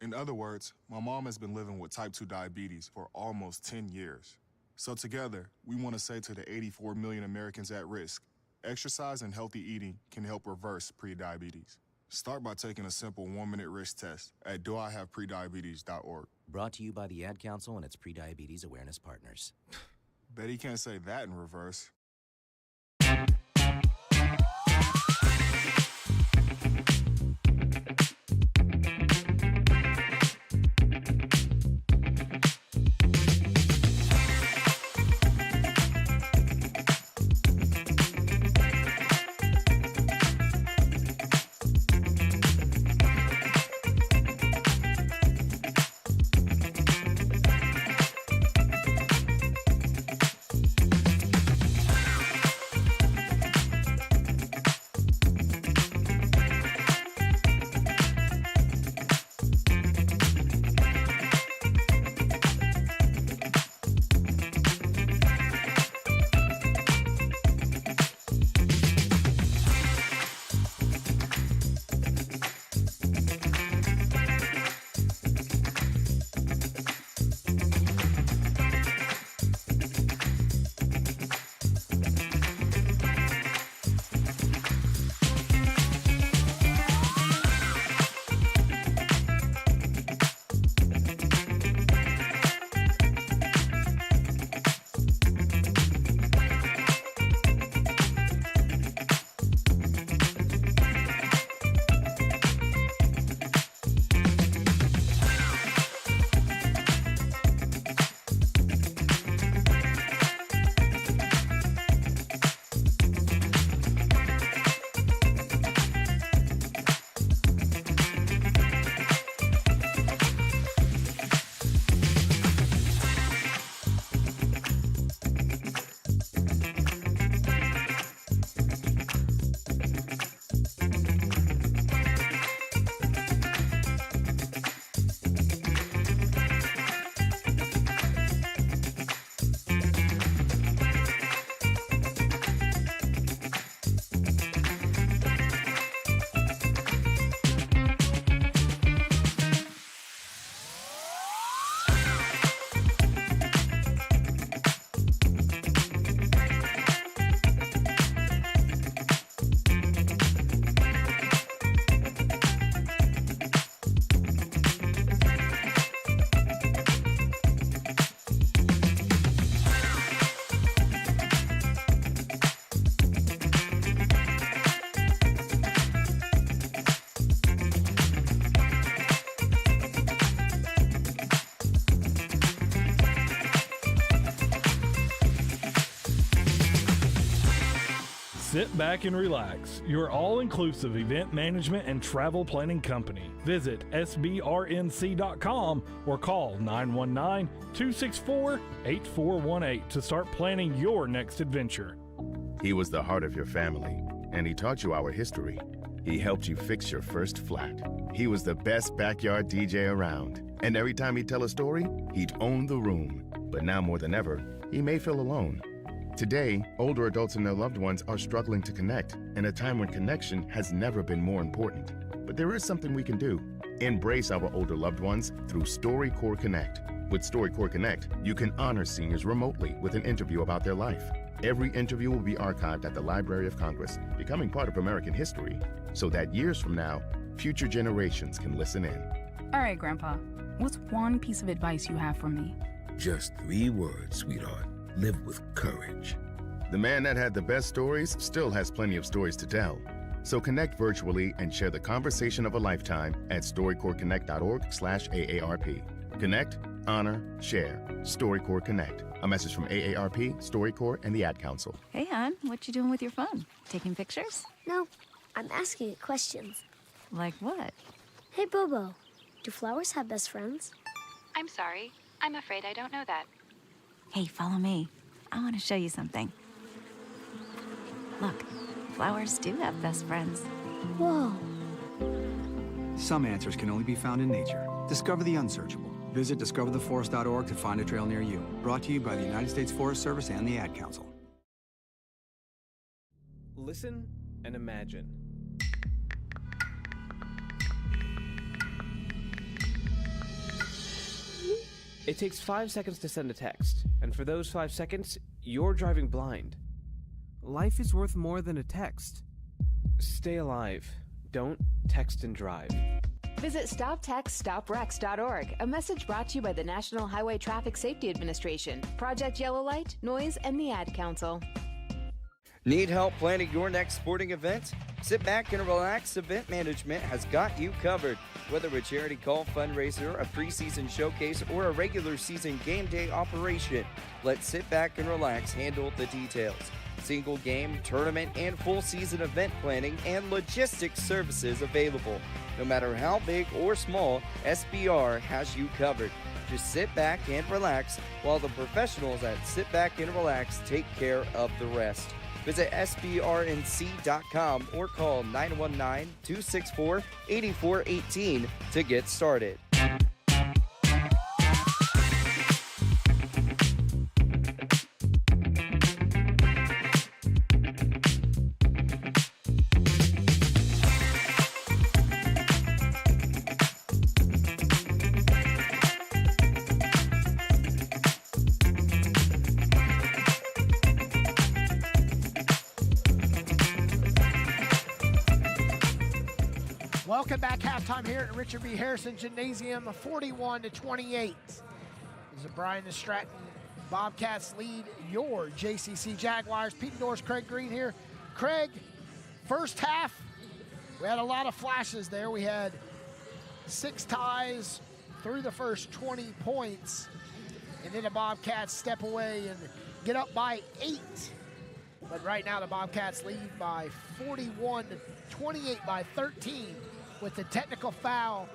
In other words, my mom has been living with type 2 diabetes for almost 10 years. So together, we want to say to the 84 million Americans at risk, exercise and healthy eating can help reverse prediabetes. Start by taking a simple 1-minute risk test at doihaveprediabetes.org. Brought to you by the Ad Council and its prediabetes awareness partners. Bet he can't say that in reverse. Sit back and relax. Your all-inclusive event management and travel planning company. Visit sbrnc.com or call 919-264-8418 to start planning your next adventure. He was the heart of your family, and he taught you our history. He helped you fix your first flat. He was the best backyard DJ around, and every time he'd tell a story, he'd own the room. But now more than ever, he may feel alone. Today, older adults and their loved ones are struggling to connect, in a time when connection has never been more important. But there is something we can do. Embrace our older loved ones through StoryCorps Connect. With StoryCorps Connect, you can honor seniors remotely with an interview about their life. Every interview will be archived at the Library of Congress, becoming part of American history, so that years from now, future generations can listen in. All right, Grandpa, what's one piece of advice you have for me? Just 3 words, sweetheart. Live with courage. The man that had the best stories still has plenty of stories to tell. So connect virtually and share the conversation of a lifetime at StoryCorpsConnect.org/AARP. Connect, honor, share. StoryCorps Connect. A message from AARP, StoryCorps, and the Ad Council. Hey, hon, what you doing with your phone? Taking pictures? No, I'm asking it questions. Like what? Hey, Bobo, do flowers have best friends? I'm sorry. I'm afraid I don't know that. Hey, follow me. I want to show you something. Look, flowers do have best friends. Whoa. Some answers can only be found in nature. Discover the unsearchable. Visit discovertheforest.org to find a trail near you. Brought to you by the United States Forest Service and the Ad Council. Listen and imagine. It takes 5 seconds to send a text, and for those 5 seconds, you're driving blind. Life is worth more than a text. Stay alive. Don't text and drive. Visit StopTextStopWrecks.org, a message brought to you by the National Highway Traffic Safety Administration, Project Yellow Light, Noise, and the Ad Council. Need help planning your next sporting event? Sit back and relax. Event Management has got you covered. Whether a charity call, fundraiser, a preseason showcase, or a regular season game day operation, let Sit Back and Relax handle the details. Single game, tournament, and full season event planning and logistics services available. No matter how big or small, SBR has you covered. Just sit back and relax while the professionals at Sit Back and Relax take care of the rest. Visit SBRNC.com or call 919-264-8418 to get started. Welcome back. Halftime here at Richard B. Harrison Gymnasium, 41-28. This is Bryant Stratton Bobcats lead your JCC Jaguars. Pete Norris, Craig Green here. Craig, first half, we had a lot of flashes there. We had 6 ties through the first 20 points, and then the Bobcats step away and get up by 8. But right now the Bobcats lead by 41-28 by 13. With the technical foul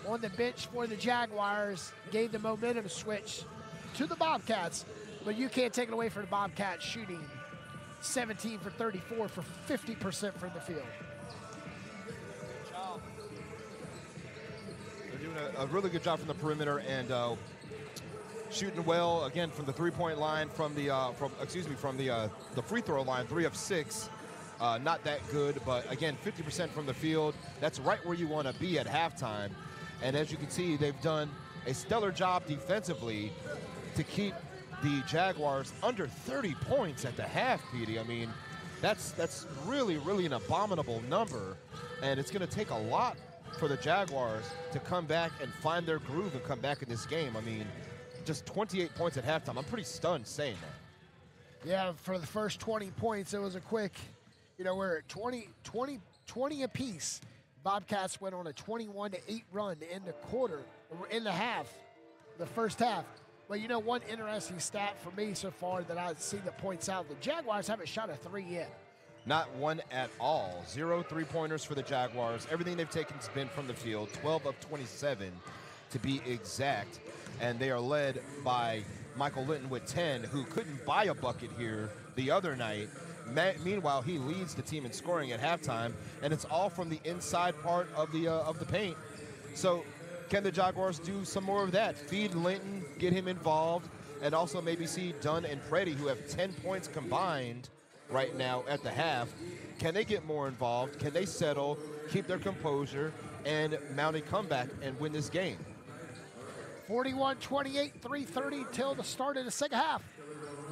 on the bench for the Jaguars, gave the momentum switch to the Bobcats, but you can't take it away from the Bobcats shooting 17 for 34 for 50% from the field. They're doing a really good job from the perimeter and shooting well again from the three-point line, from the free throw line, 3 of 6. Not that good, but again, 50% from the field. That's right where you want to be at halftime. And as you can see, they've done a stellar job defensively to keep the Jaguars under 30 points at the half, Petey. I mean, that's really, really an abominable number. And it's going to take a lot for the Jaguars to come back and find their groove and come back in this game. I mean, just 28 points at halftime. I'm pretty stunned saying that. Yeah, for the first 20 points, it was a quick... we're at 20 apiece. Bobcats went on a 21-8 run in the half, the first half. But one interesting stat for me so far that I've seen that points out, the Jaguars haven't shot a 3 yet. Not one at all. 0 3-pointers for the Jaguars. Everything they've taken has been from the field, 12 of 27 to be exact. And they are led by Michael Linton with 10, who couldn't buy a bucket here the other night. Meanwhile, he leads the team in scoring at halftime, and it's all from the inside part of the paint. So can the Jaguars do some more of that? Feed Linton, get him involved, and also maybe see Dunn and Preddy, who have 10 points combined right now at the half. Can they get more involved? Can they settle, keep their composure, and mount a comeback and win this game? 41-28, 3:30 till the start of the second half.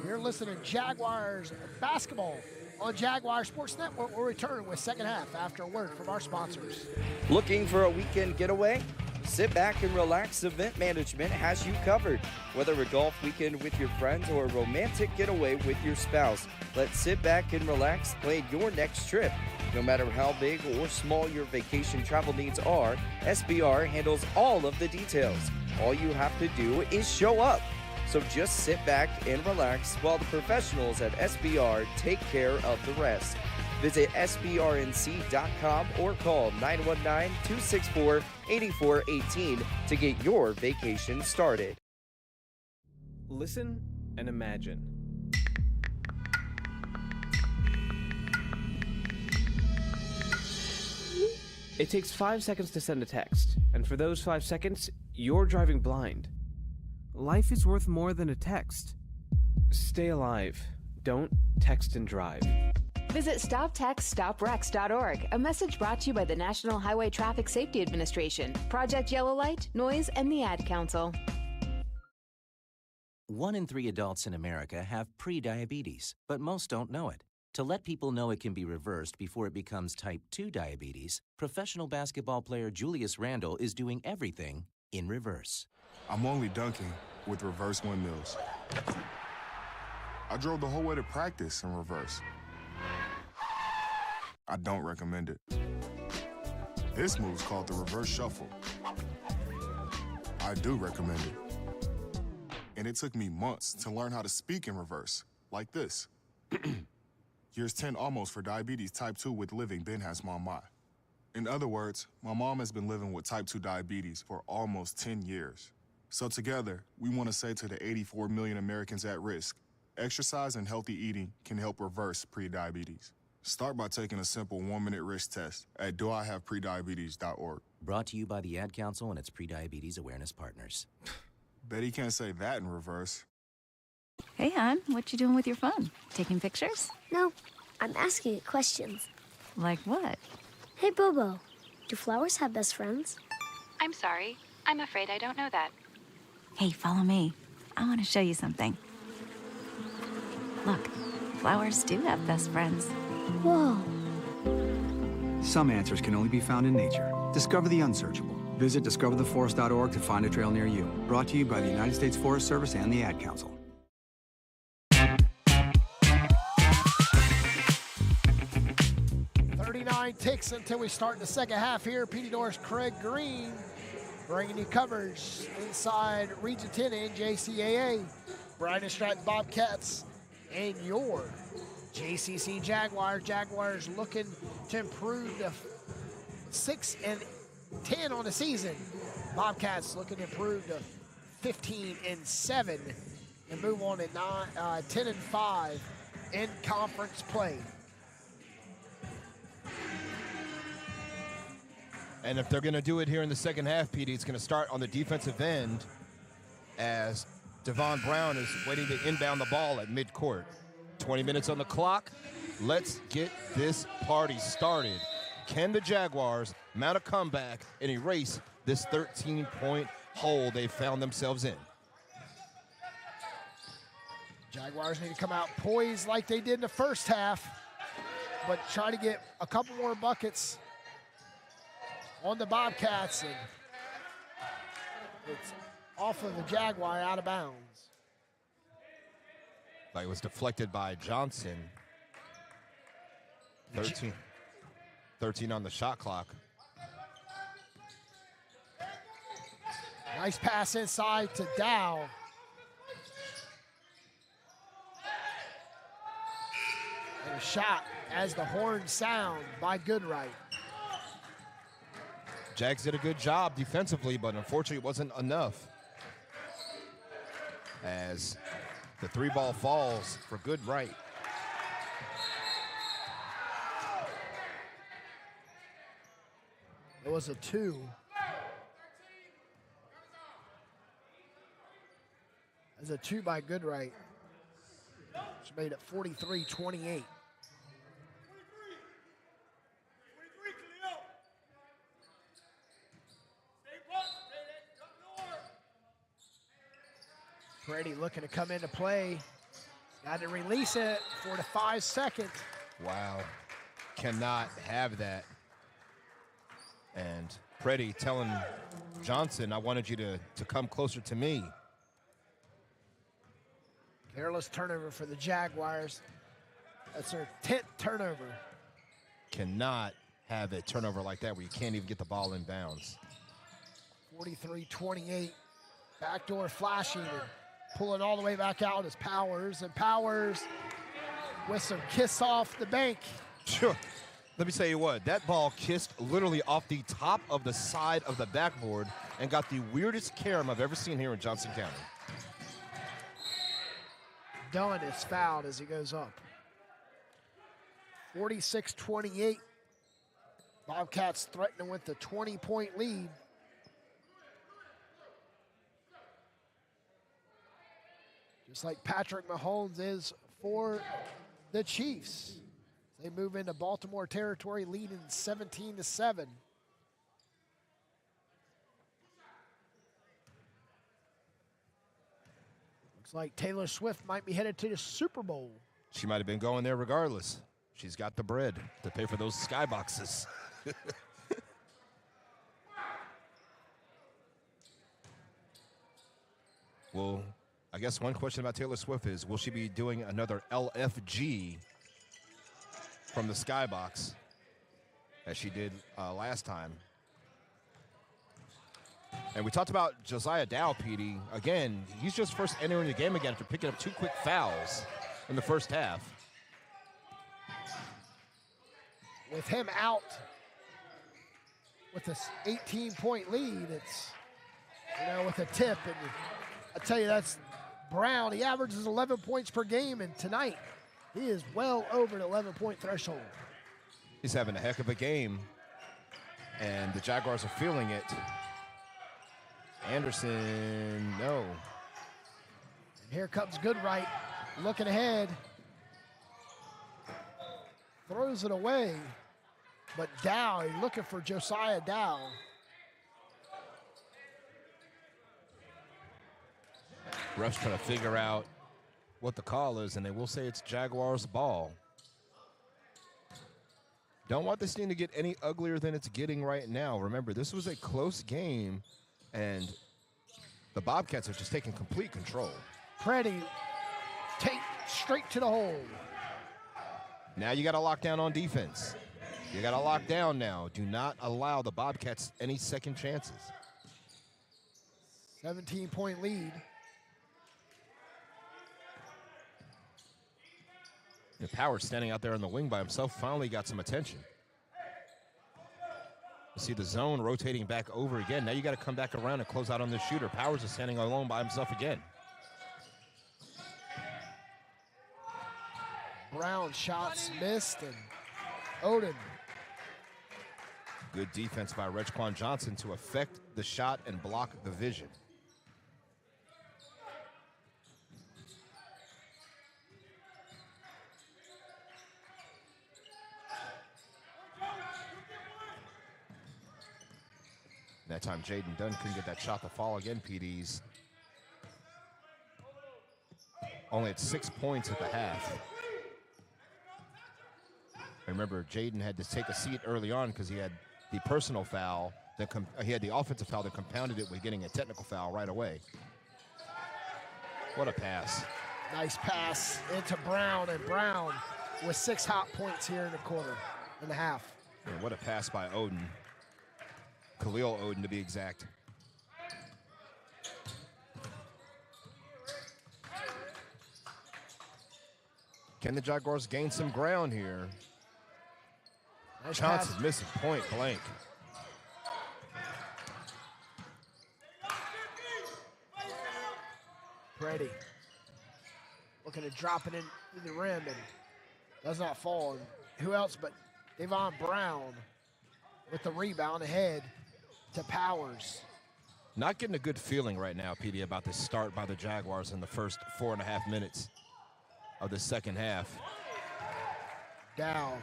You're listening to Jaguars basketball on Jaguar Sports Network. We'll return with second half after a word from our sponsors. Looking for a weekend getaway? Sit back and relax. Event Management has you covered. Whether a golf weekend with your friends or a romantic getaway with your spouse, let's sit back and relax, plan your next trip. No matter how big or small your vacation travel needs are, SBR handles all of the details. All you have to do is show up. So just sit back and relax while the professionals at SBR take care of the rest. Visit SBRNC.com or call 919-264-8418 to get your vacation started. Listen and imagine. It takes 5 seconds to send a text, and for those 5 seconds, you're driving blind. Life is worth more than a text. Stay alive. Don't text and drive. Visit StopTextStopWrecks.org, a message brought to you by the National Highway Traffic Safety Administration, Project Yellow Light, Noise, and the Ad Council. 1 in 3 adults in America have pre-diabetes, but most don't know it. To let people know it can be reversed before it becomes type 2 diabetes, professional basketball player Julius Randle is doing everything in reverse. I'm only dunking with reverse windmills. I drove the whole way to practice in reverse. I don't recommend it. This move's called the reverse shuffle. I do recommend it. And it took me months to learn how to speak in reverse, like this. Years 10 almost for diabetes type 2 with living Ben has mama. In other words, my mom has been living with type 2 diabetes for almost 10 years. So together, we want to say to the 84 million Americans at risk, exercise and healthy eating can help reverse prediabetes. Start by taking a simple 1-minute risk test at doihaveprediabetes.org. Brought to you by the Ad Council and its pre-diabetes awareness partners. Bet he can't say that in reverse. Hey, hon, what you doing with your phone? Taking pictures? No, I'm asking it questions. Like what? Hey, Bobo, do flowers have best friends? I'm sorry. I'm afraid I don't know that. Hey, follow me. I want to show you something. Look, flowers do have best friends. Whoa. Some answers can only be found in nature. Discover the unsearchable. Visit discovertheforest.org to find a trail near you. Brought to you by the United States Forest Service and the Ad Council. Ticks until we start the second half here. Petey Norris, Craig Green bringing you coverage inside Region 10 NJCAA. Bryant Stratton Bobcats and your JCC Jaguars. Jaguars looking to improve to 6-10 on the season. Bobcats looking to improve to 15-7 and move on to 10-5 in conference play. And if they're going to do it here in the second half, Petey, it's going to start on the defensive end as Devon Brown is waiting to inbound the ball at midcourt. 20 minutes on the clock. Let's get this party started. Can the Jaguars mount a comeback and erase this 13-point hole they found themselves in? Jaguars need to come out poised like they did in the first half, but try to get a couple more buckets on the Bobcats, and it's off of the Jaguar, out of bounds. Like it was deflected by Johnston. 13 on the shot clock. Nice pass inside to Dow. And a shot as the horn sound by Goodright. Jags did a good job defensively, but unfortunately it wasn't enough. As the 3-ball falls for Goodright. It was a 2. It was a 2 by Goodright, which made it 43-28. Brady looking to come into play. Got to release it 4 to 5 seconds. Wow. Cannot have that. And Freddie telling Johnston, I wanted you to come closer to me. Careless turnover for the Jaguars. That's their 10th turnover. Cannot have a turnover like that where you can't even get the ball in bounds. 43-28. Backdoor flashing and pulling all the way back out is Powers. And Powers with some kiss off the bank. Sure. Let me tell you what, that ball kissed literally off the top of the side of the backboard and got the weirdest carom I've ever seen here in Johnston County. Dunn is fouled as he goes up. 46-28. Bobcats threatening with the 20-point lead. Just like Patrick Mahomes is for the Chiefs. They move into Baltimore territory, leading 17-7. Looks like Taylor Swift might be headed to the Super Bowl. She might have been going there regardless. She's got the bread to pay for those skyboxes. Well, I guess one question about Taylor Swift is, will she be doing another LFG from the skybox as she did last time? And we talked about Josiah Dow, PD. Again, he's just first entering the game again after picking up 2 quick fouls in the first half. With him out with this 18-point lead, it's, with a tip. And I tell you, that's Brown. He averages 11 points per game, and tonight he is well over the 11-point threshold. He's having a heck of a game, and the Jaguars are feeling it. Anderson, no. And here comes Goodright, looking ahead. Throws it away, but Dow, looking for Josiah Dow. Refs trying to figure out what the call is, and they will say it's Jaguars ball. Don't want this thing to get any uglier than it's getting right now. Remember, this was a close game, and the Bobcats are just taking complete control. Preddy, take straight to the hole. Now you got to lock down on defense. You got to lock down now. Do not allow the Bobcats any second chances. 17-point lead. And Powers standing out there on the wing by himself finally got some attention. You see the zone rotating back over again. Now you got to come back around and close out on the shooter. Powers is standing alone by himself again. Brown shots missed, and Odin. Good defense by Rejquan Johnson to affect the shot and block the vision. That time Jaden Dunn couldn't get that shot to fall again, PDs. Only at 6 points at the half. Remember, Jaden had to take a seat early on because he had the personal foul. He had the offensive foul that compounded it with getting a technical foul right away. What a pass. Nice pass into Brown, and Brown with 6 hot points here in the quarter and a half. And what a pass by Odin. Khalil Odin, to be exact. Can the Jaguars gain some ground here? Nice Johnson's pass. missing point blank. Brady looking to drop it in the rim, and does not fall. And who else but Devon Brown with the rebound ahead to Powers. Not getting a good feeling right now, PD, about this start by the Jaguars in the first 4.5 minutes of the second half. Down.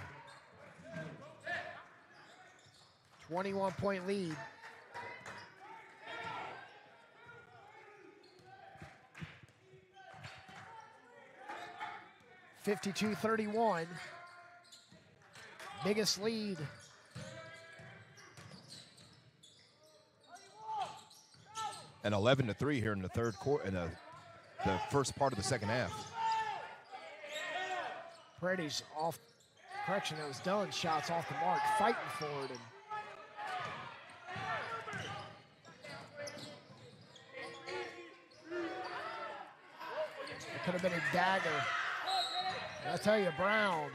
21-point lead. (52-31). Biggest lead And 11-3 here in the third quarter, in the first part of the second half. Brady's off. Correction, that was done. Shots off the mark, fighting for it. It could have been a dagger. I tell you, Brown.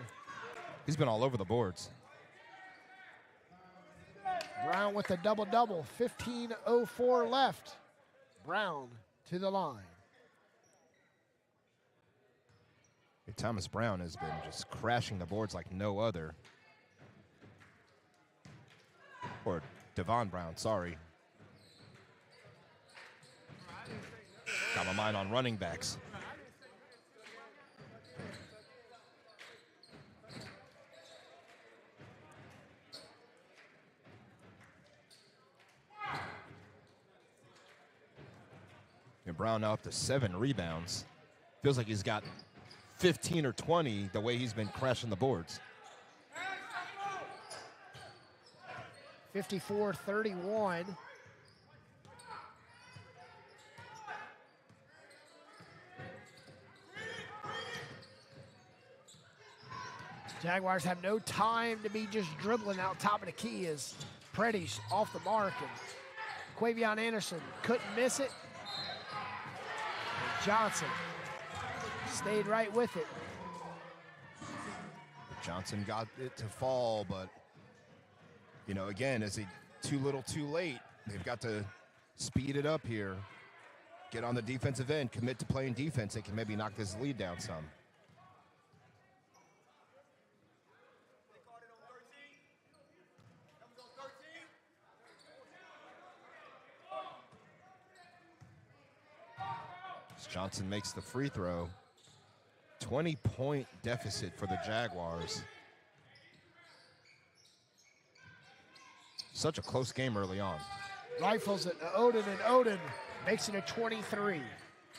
He's been all over the boards. Brown with a double-double. 15:04 left. Brown to the line. Thomas Brown has been just crashing the boards like no other. Or Devon Brown, sorry. Got my mind on running backs. And Brown now up to 7 rebounds. Feels like he's got 15 or 20 the way he's been crashing the boards. 54-31. Jaguars have no time to be just dribbling out top of the key as Preddy's off the mark, and Quavion Anderson couldn't miss it. And Johnson stayed right with it. Johnson got it to fall, but, you know, again, is he too little too late? They've got to speed it up here, get on the defensive end, commit to playing defense. They can maybe knock this lead down some. Johnson makes the free throw. 20-point deficit for the Jaguars. Such a close game early on. Rifles it to Odin, and Odin makes it a 23.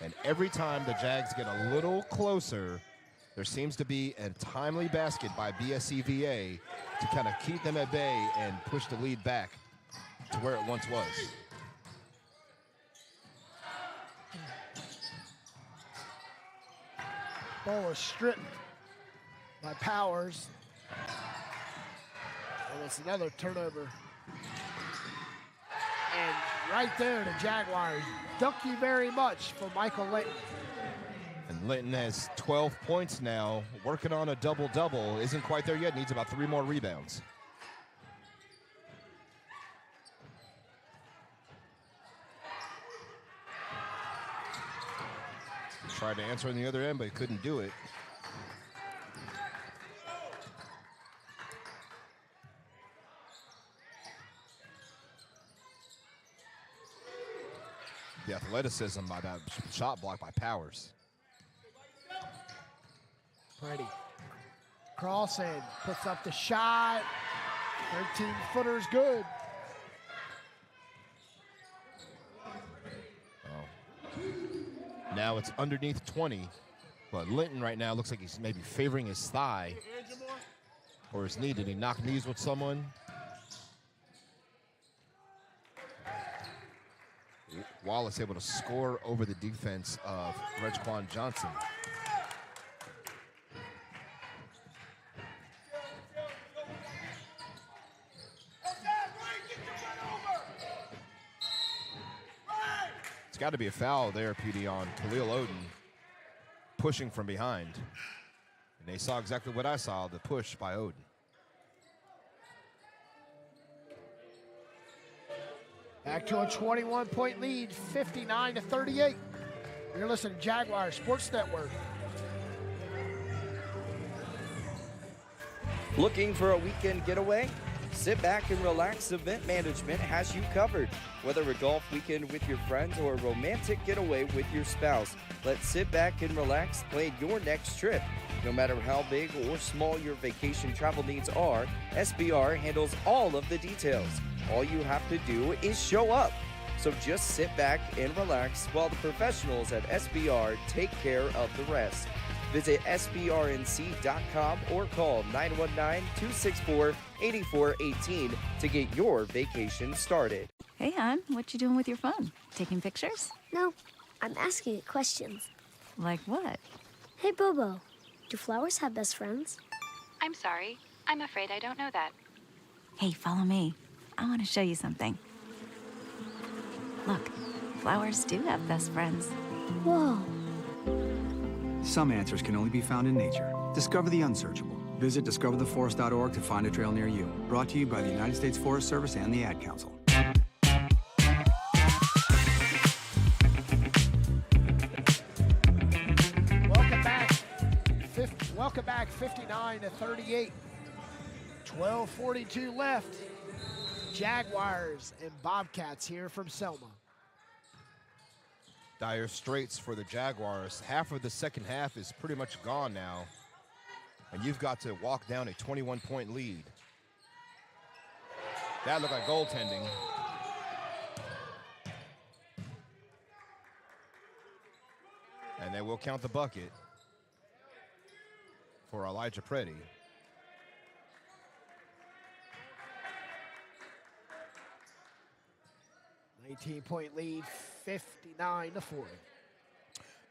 And every time the Jags get a little closer, there seems to be a timely basket by BSCVA to kind of keep them at bay and push the lead back to where it once was. Ball was stripped by Powers. And it's another turnover. And right there, the Jaguars. Thank you very much for Michael Linton. And Linton has 12 points now, working on a double-double. Isn't quite there yet, needs about 3 more rebounds. Tried to answer on the other end, but he couldn't do it. The athleticism by that shot block by Powers. Brady crossing, puts up the shot. 13-footer's good. Now it's underneath 20, but Linton right now looks like he's maybe favoring his thigh or his knee. Did he knock knees with someone? Wallace able to score over the defense of Regquan Johnson. It's got to be a foul there, PD, on Khalil Odin, pushing from behind. And they saw exactly what I saw, the push by Odin. Back to a 21-point lead, 59-38. You're listening to Jaguar Sports Network. Looking for a weekend getaway? Sit back and relax. Event Management has you covered. Whether a golf weekend with your friends or a romantic getaway with your spouse, let's sit back and relax, plan your next trip. No matter how big or small your vacation travel needs are, SBR handles all of the details. All you have to do is show up. So just sit back and relax while the professionals at SBR take care of the rest. Visit SBRNC.com or call 919-264-8418 to get your vacation started. Hey, hon, what you doing with your phone? Taking pictures? No, I'm asking it questions. Like what? Hey, Bobo, do flowers have best friends? I'm sorry. I'm afraid I don't know that. Hey, follow me. I want to show you something. Look, flowers do have best friends. Whoa. Some answers can only be found in nature. Discover the unsearchable. Visit discovertheforest.org to find a trail near you. Brought to you by the United States Forest Service and the Ad Council. Welcome back, 59-38. 12:42 left. Jaguars and Bobcats here from Selma. Dire straits for the Jaguars. Half of the second half is pretty much gone now. And you've got to walk down a 21-point lead. That looked like goaltending. And they will count the bucket for Elijah Preddy. $19-point lead, 59-40.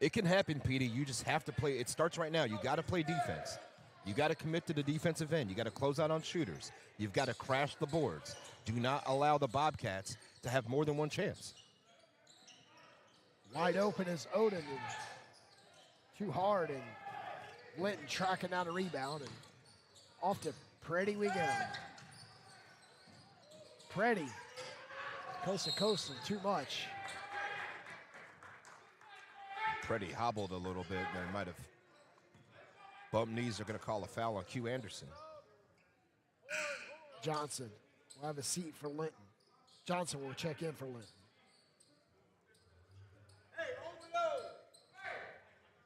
It can happen, Petey. You just have to play. It starts right now. You got to play defense. You got to commit to the defensive end. You got to close out on shooters. You've got to crash the boards. Do not allow the Bobcats to have more than one chance. Wide open is Odin. And too hard, and Linton tracking down a rebound, and off to Preddy we go. Preddy, coast to coast and too much. Preddy hobbled a little bit. They might have bumped knees. They're going to call a foul on Q Anderson. Johnston will have a seat for Linton. Johnston will check in for Linton.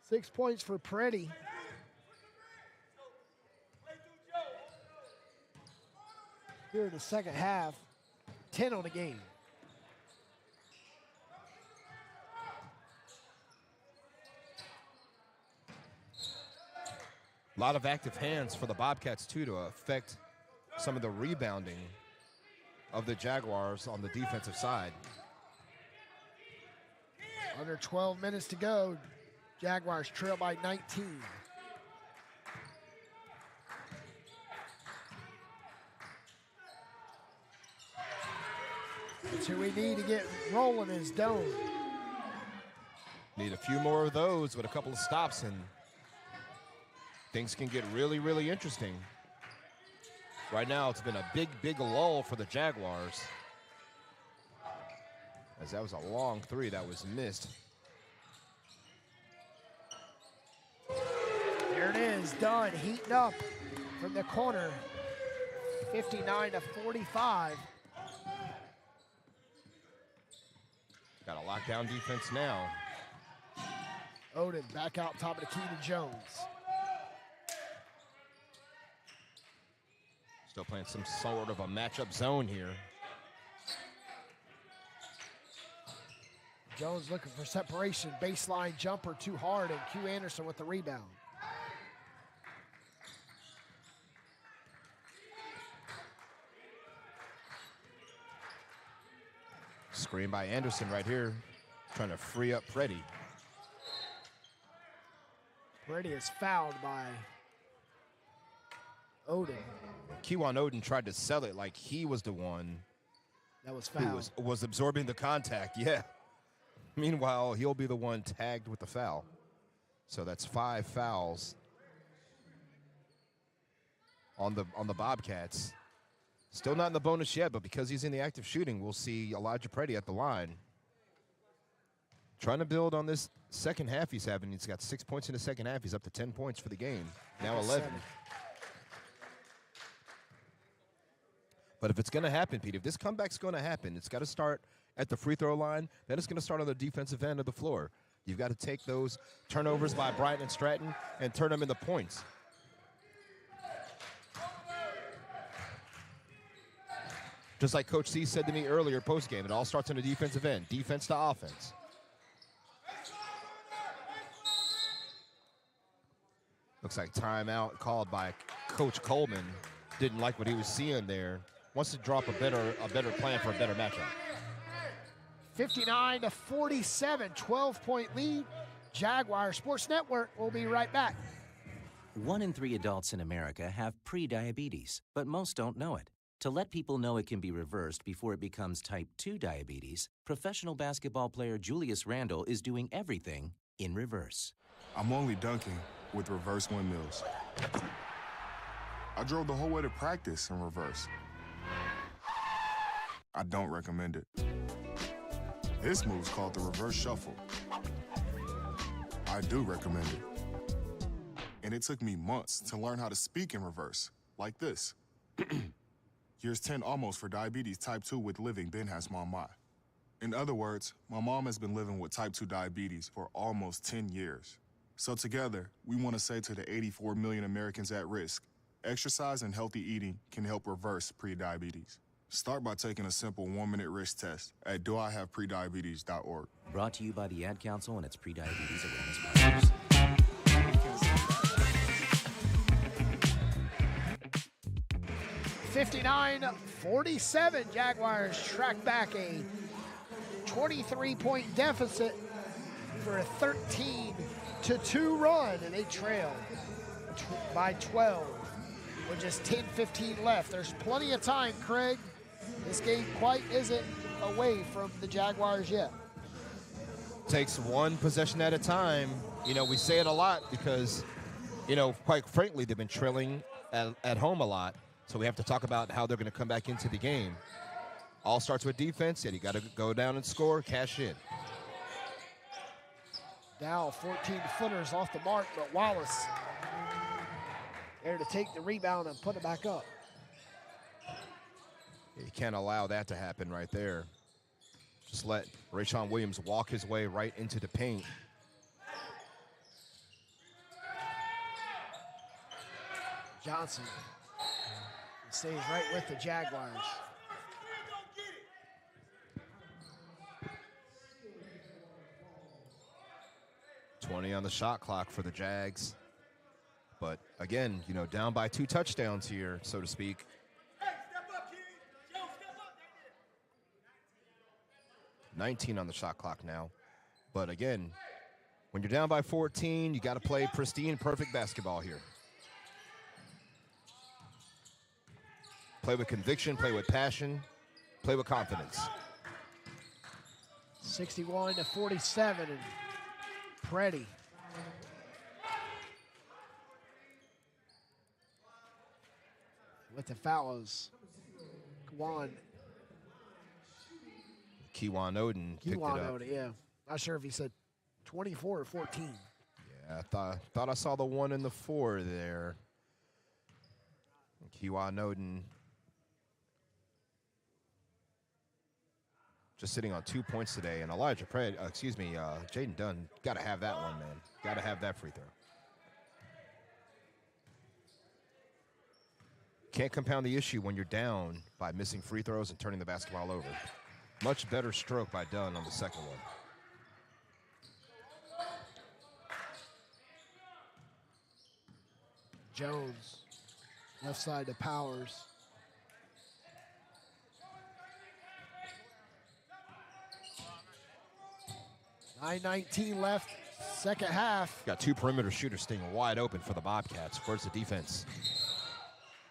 6 points for Preddy. Here in the second half, 10 on the game. A lot of active hands for the Bobcats, too, to affect some of the rebounding of the Jaguars on the defensive side. Under 12 minutes to go. Jaguars trail by 19. That's who we need to get rolling is Doan. Need a few more of those with a couple of stops, and things can get really, really interesting. Right now, it's been a big, big lull for the Jaguars, as that was a long three that was missed. There it is, Dunn heating up from the corner, 59-45. Got a lockdown defense now. Odin back out top of the key to Jones. Still playing some sort of a matchup zone here. Jones looking for separation, baseline jumper too hard, and Q Anderson with the rebound. Screen by Anderson right here, trying to free up Preddy. Preddy is fouled by Odin. Kewan Odin tried to sell it like he was the one that was who fouled. was absorbing the contact, yeah. Meanwhile, he'll be the one tagged with the foul. So that's 5 fouls on the Bobcats. Still not in the bonus yet, but because he's in the active shooting, we'll see Elijah Preddy at the line. Trying to build on this second half he's having. He's got 6 points in the second half. He's up to 10 points for the game. Now 11. But if it's going to happen, Pete, if this comeback's going to happen, it's got to start at the free throw line. Then it's going to start on the defensive end of the floor. You've got to take those turnovers by Bryant and Stratton and turn them into points. Just like Coach C said to me earlier post-game, it all starts on the defensive end, defense to offense. Looks like timeout called by Coach Coleman. Didn't like what he was seeing there. Wants to drop a better plan for a better matchup. 59-47, 12-point lead. Jaguar Sports Network will be right back. 1 in 3 adults in America have prediabetes, but most don't know it. To let people know it can be reversed before it becomes type 2 diabetes, professional basketball player Julius Randle is doing everything in reverse. I'm only dunking with reverse windmills. I drove the whole way to practice in reverse. I don't recommend it. This move's called the reverse shuffle. I do recommend it. And it took me months to learn how to speak in reverse, like this. Years 10 almost for diabetes type 2 with living Ben has mama. In other words, my mom has been living with type 2 diabetes for almost 10 years. So together, we want to say to the 84 million Americans at risk, exercise and healthy eating can help reverse prediabetes. Start by taking a simple 1-minute risk test at doihaveprediabetes.org. Brought to you by the Ad Council and its pre-diabetes awareness partners. 59-47, Jaguars track back a 23-point deficit for a 13-2 run, and they trail by 12 with just 10-15 left. There's plenty of time, Craig. This game quite isn't away from the Jaguars yet. Takes one possession at a time. You know, we say it a lot because, you know, quite frankly, they've been trailing at home a lot. So we have to talk about how they're going to come back into the game. All starts with defense, and you got to go down and score, cash in. Now 14 footers off the mark, but Wallace there to take the rebound and put it back up. You can't allow that to happen right there. Just let Rayshon Williams walk his way right into the paint. Johnson stays right with the Jaguars. $20 on the shot clock for the Jags. But again, you know, down by 2 touchdowns here, so to speak. Hey, step up, kid. Joe, step up. 19 on the shot clock now. But again, when you're down by 14, you got to play pristine, perfect basketball here. Play with conviction, play with passion, play with confidence. 61-47, and Preddy. With the fouls, Kewan Oden picked it up. Yeah. Not sure if he said 24 or 14. Yeah, I thought I saw the 1 and the 4 there. Kewan Oden just sitting on 2 points today, and Jaden Dunn, got to have that one, man. Got to have that free throw. Can't compound the issue when you're down by missing free throws and turning the basketball over. Much better stroke by Dunn on the second one. Jones, left side to Powers. $9:19 left, second half. Got 2 perimeter shooters staying wide open for the Bobcats. Where's the defense?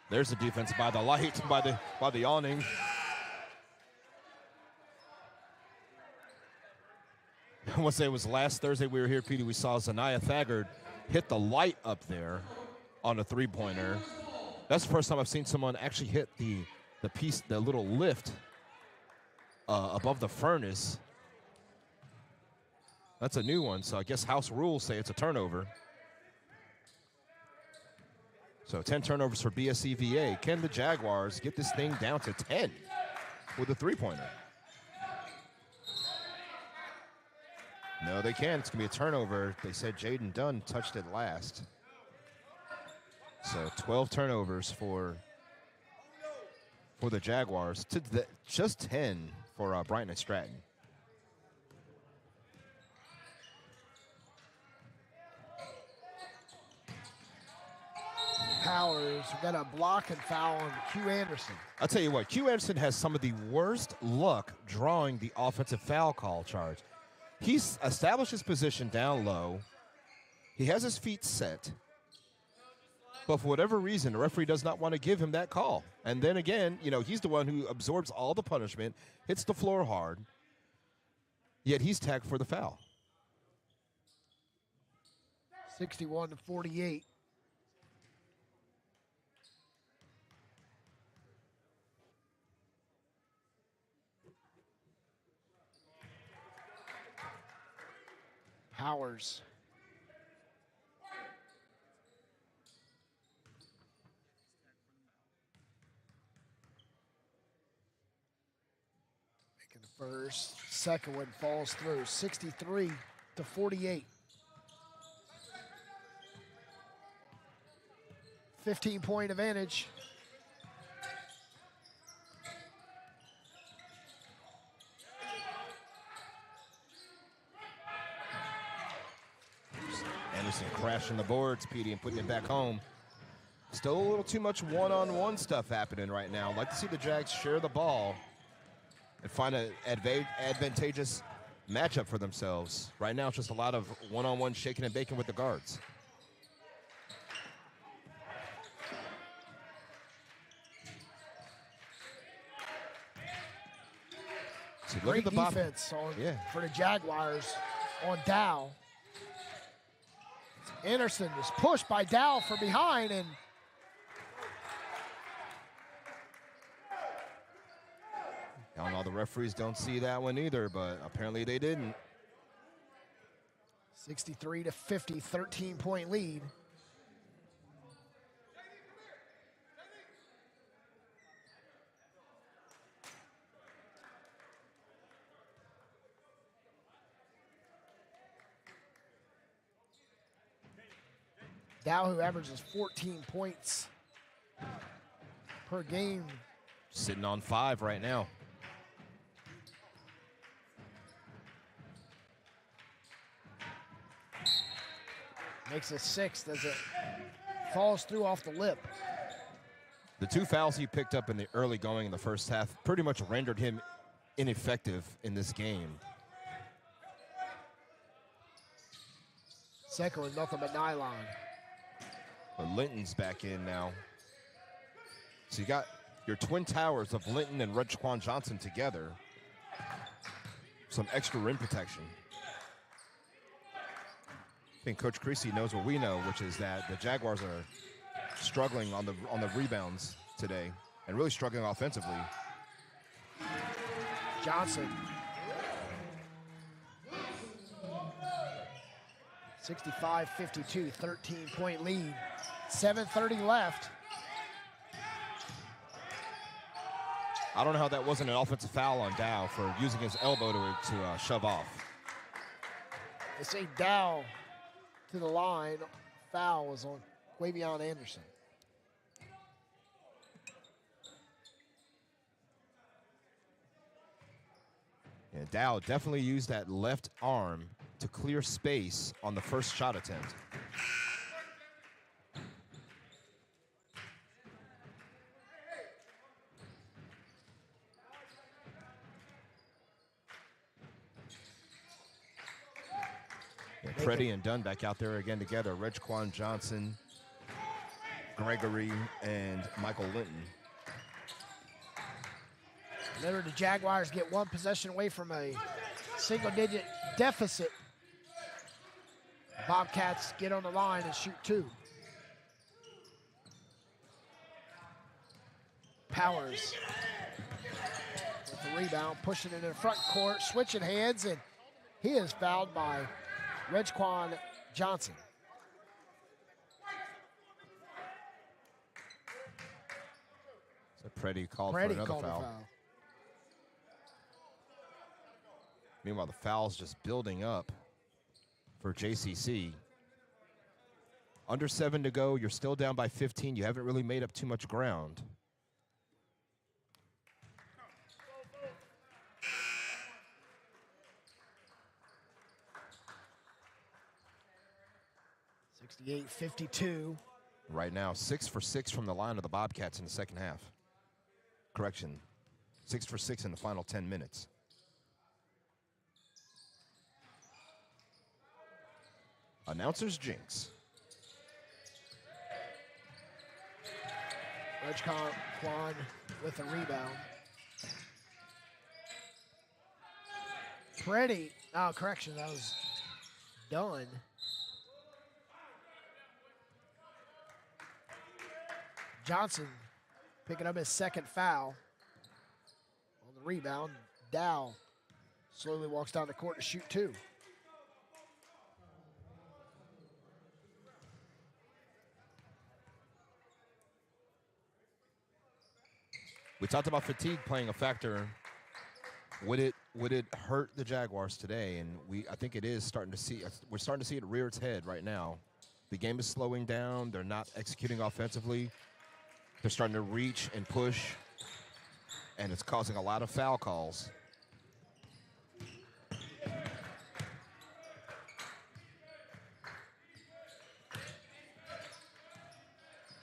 There's the defense by the light, by the awning. I want to say it was last Thursday we were here, Petey. We saw Zanaya Thagard hit the light up there on a 3-pointer. That's the first time I've seen someone actually hit the little lift above the furnace. That's a new one, so I guess house rules say it's a turnover. So 10 turnovers for BSCVA. Can the Jaguars get this thing down to 10 with a 3-pointer? No, they can't. It's going to be a turnover. They said Jaden Dunn touched it last. So 12 turnovers for the Jaguars. Just 10 for Bryant Stratton. Powers. We got a block and foul on Q Anderson. I'll tell you what, Q Anderson has some of the worst luck drawing the offensive foul call charge. He's established his position down low. He has his feet set. But for whatever reason, the referee does not want to give him that call. And then again, you know, he's the one who absorbs all the punishment, hits the floor hard, yet he's tagged for the foul. 61-48. Powers. Making the first, second one falls through. 63-48. 15-point advantage. Anderson crashing the boards, Petey, and putting it back home. Still a little too much one-on-one stuff happening right now. I'd like to see the Jags share the ball and find an advantageous matchup for themselves. Right now, it's just a lot of one-on-one shaking and baking with the guards. So look Great at the defense for the Jaguars on Dow. Anderson is pushed by Dow from behind, and I don't know, the referees don't see that one either, but apparently they didn't. 63-50, 13-point lead. Dow, who averages 14 points per game. Sitting on 5 right now. Makes it 6 as it falls through off the lip. The 2 fouls he picked up in the early going in the first half pretty much rendered him ineffective in this game. Second with nothing but nylon. But Linton's back in now. So you got your twin towers of Linton and Redquan Johnson together. Some extra rim protection. I think Coach Creasy knows what we know, which is that the Jaguars are struggling on the rebounds today and really struggling offensively. Johnson. 65-52, 13-point lead. 7:30 left. I don't know how that wasn't an offensive foul on Dow for using his elbow to shove off. They say Dow to the line. Foul was on Quavion Anderson. Yeah, Dow definitely used that left arm to clear space on the first shot attempt. Yeah, Preddy and Dunn back out there again together. Redquan Johnson, Gregory, and Michael Linton. Remember, the Jaguars get one possession away from a single-digit deficit. Bobcats get on the line and shoot 2. Powers with the rebound, pushing it in the front court, switching hands, and he is fouled by Redquan Johnson. So Preddy called for another foul. Meanwhile, the foul's just building up for JCC. Under 7 to go, you're still down by 15. You haven't really made up too much ground. .58-52. Right now, 6 for 6 from the line of the Bobcats in the second half. Correction, 6 for 6 in the final 10 minutes. Announcer's jinx. Reg Quan with a rebound. Pretty. Oh, correction. That was done. Johnston picking up his second foul on the rebound. Dow slowly walks down the court to shoot two. We talked about fatigue playing a factor. Would it hurt the Jaguars today? And I think it is starting to see. We're starting to see it rear its head right now. The game is slowing down. They're not executing offensively. They're starting to reach and push, and it's causing a lot of foul calls.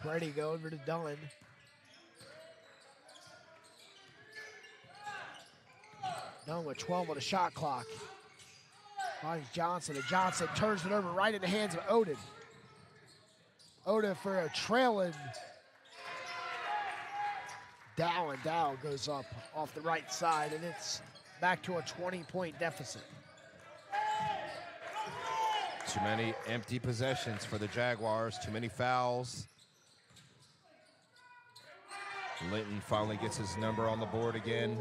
Ready, go over to Dunn. Dunn with 12 on the shot clock. Finds Johnson, and Johnson turns it over right in the hands of Odin. Odin for a trailing. Dow, and Dow goes up off the right side, and it's back to a 20-point deficit. Too many empty possessions for the Jaguars, too many fouls. Linton finally gets his number on the board again.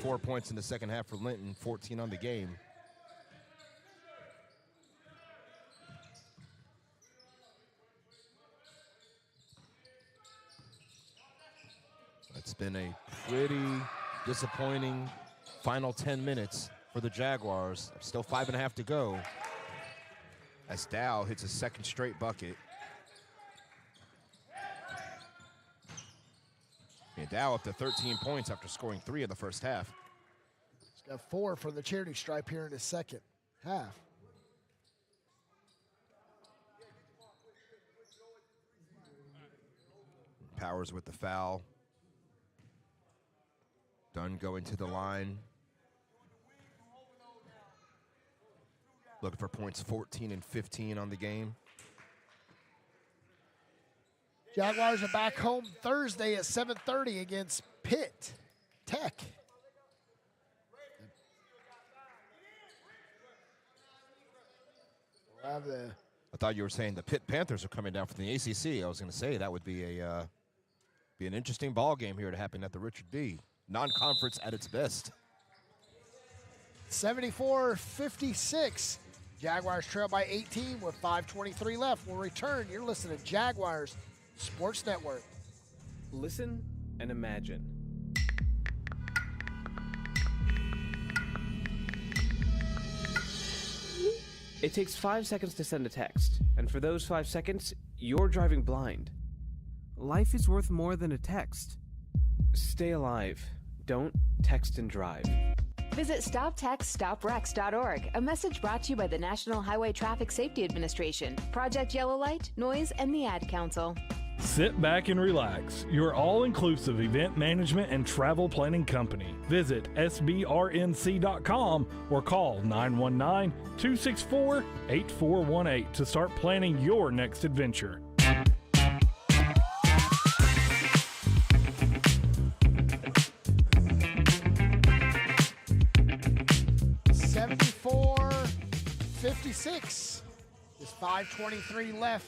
4 points in the second half for Linton, 14 on the game. It's been a pretty disappointing final 10 minutes for the Jaguars. Still 5.5 to go as Dow hits a second straight bucket. And Dow up to 13 points after scoring 3 in the first half. He's got 4 for the charity stripe here in the second half. Powers with the foul. Dunn going to the line. Looking for points 14 and 15 on the game. Jaguars are back home Thursday at 7:30 against Pitt Tech. We'll have the I thought you were saying the Pitt Panthers are coming down from the ACC. I was going to say that would be an interesting ball game here to happen at the Richard B. Non-conference at its best. 74-56. Jaguars trail by 18 with 5:23 left. We'll return. You're listening to Jaguars Sports Network. Listen and imagine. It takes 5 seconds to send a text, and for those 5 seconds, you're driving blind. Life is worth more than a text. Stay alive. Don't text and drive. Visit StopTextStopWrecks.org, a message brought to you by the National Highway Traffic Safety Administration, Project Yellow Light, Noise, and the Ad Council. Sit back and relax. Your all-inclusive event management and travel planning company. Visit sbrnc.com or call 919-264-8418 to start planning your next adventure. .56. There's 5:23 left.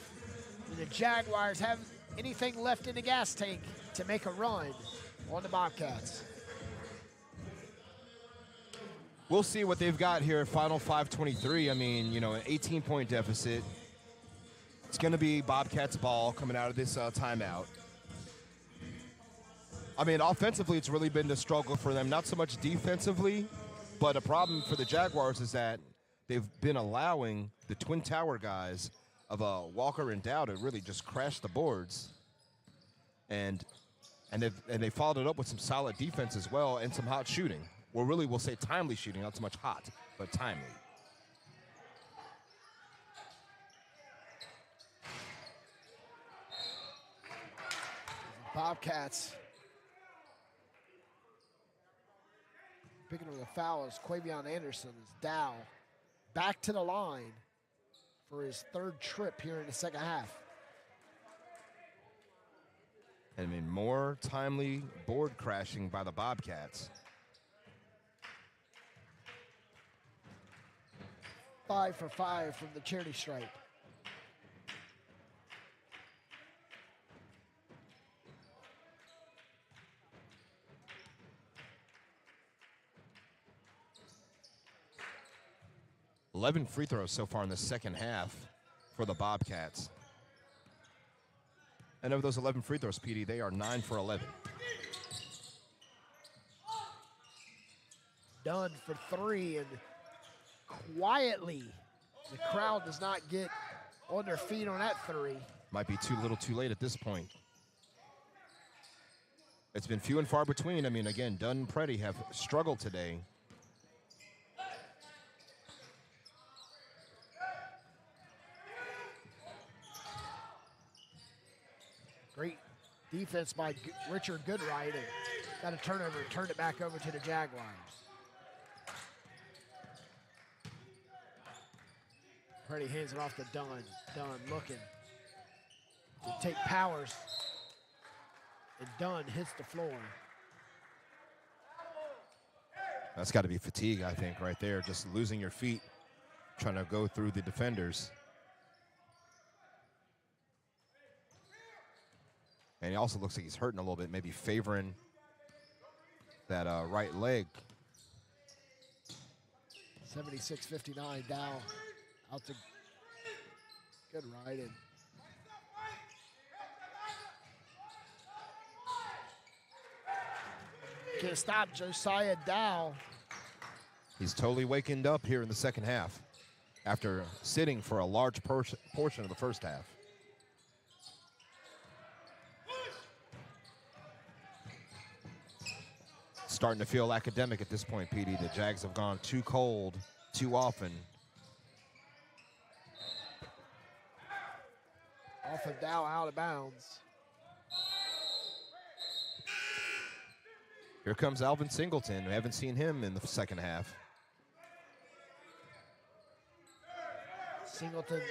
Do the Jaguars have anything left in the gas tank to make a run on the Bobcats? We'll see what they've got here at final 5:23. I mean, an 18-point deficit. It's going to be Bobcats ball coming out of this timeout. I mean, offensively, it's really been the struggle for them. Not so much defensively, but a problem for the Jaguars is that they've been allowing the Twin Tower guys of Walker and Dow to really just crash the boards. And they followed it up with some solid defense as well and some hot shooting. Well, really, we'll say timely shooting, not so much hot, but timely. Bobcats picking up the foul is Quavion Anderson as Dow back to the line for his third trip here in the second half. I mean, more timely board crashing by the Bobcats. 5 for 5 from the charity stripe. $11 free throws so far in the second half for the Bobcats. And of those 11 free throws, PD, they are 9 for 11. Dunn for 3, and quietly, the crowd does not get on their feet on that 3. Might be too little too late at this point. It's been few and far between. I mean, again, Dunn and Preddy have struggled today. Great defense by Richard Goodright, and got a turnover and turned it back over to the Jaguars. Preddy hands it off to Dunn. Dunn looking to take Powers, and Dunn hits the floor. That's got to be fatigue, I think, right there. Just losing your feet, trying to go through the defenders. And he also looks like he's hurting a little bit, maybe favoring that right leg. 76-59 Dow out to Goodright, and can't stop Josiah Dow. He's totally wakened up here in the second half after sitting for a large portion of the first half. Starting to feel academic at this point, PD. The Jags have gone too cold too often. Off of Dow, out of bounds. Here comes Alvin Singleton. We haven't seen him in the second half. Singleton,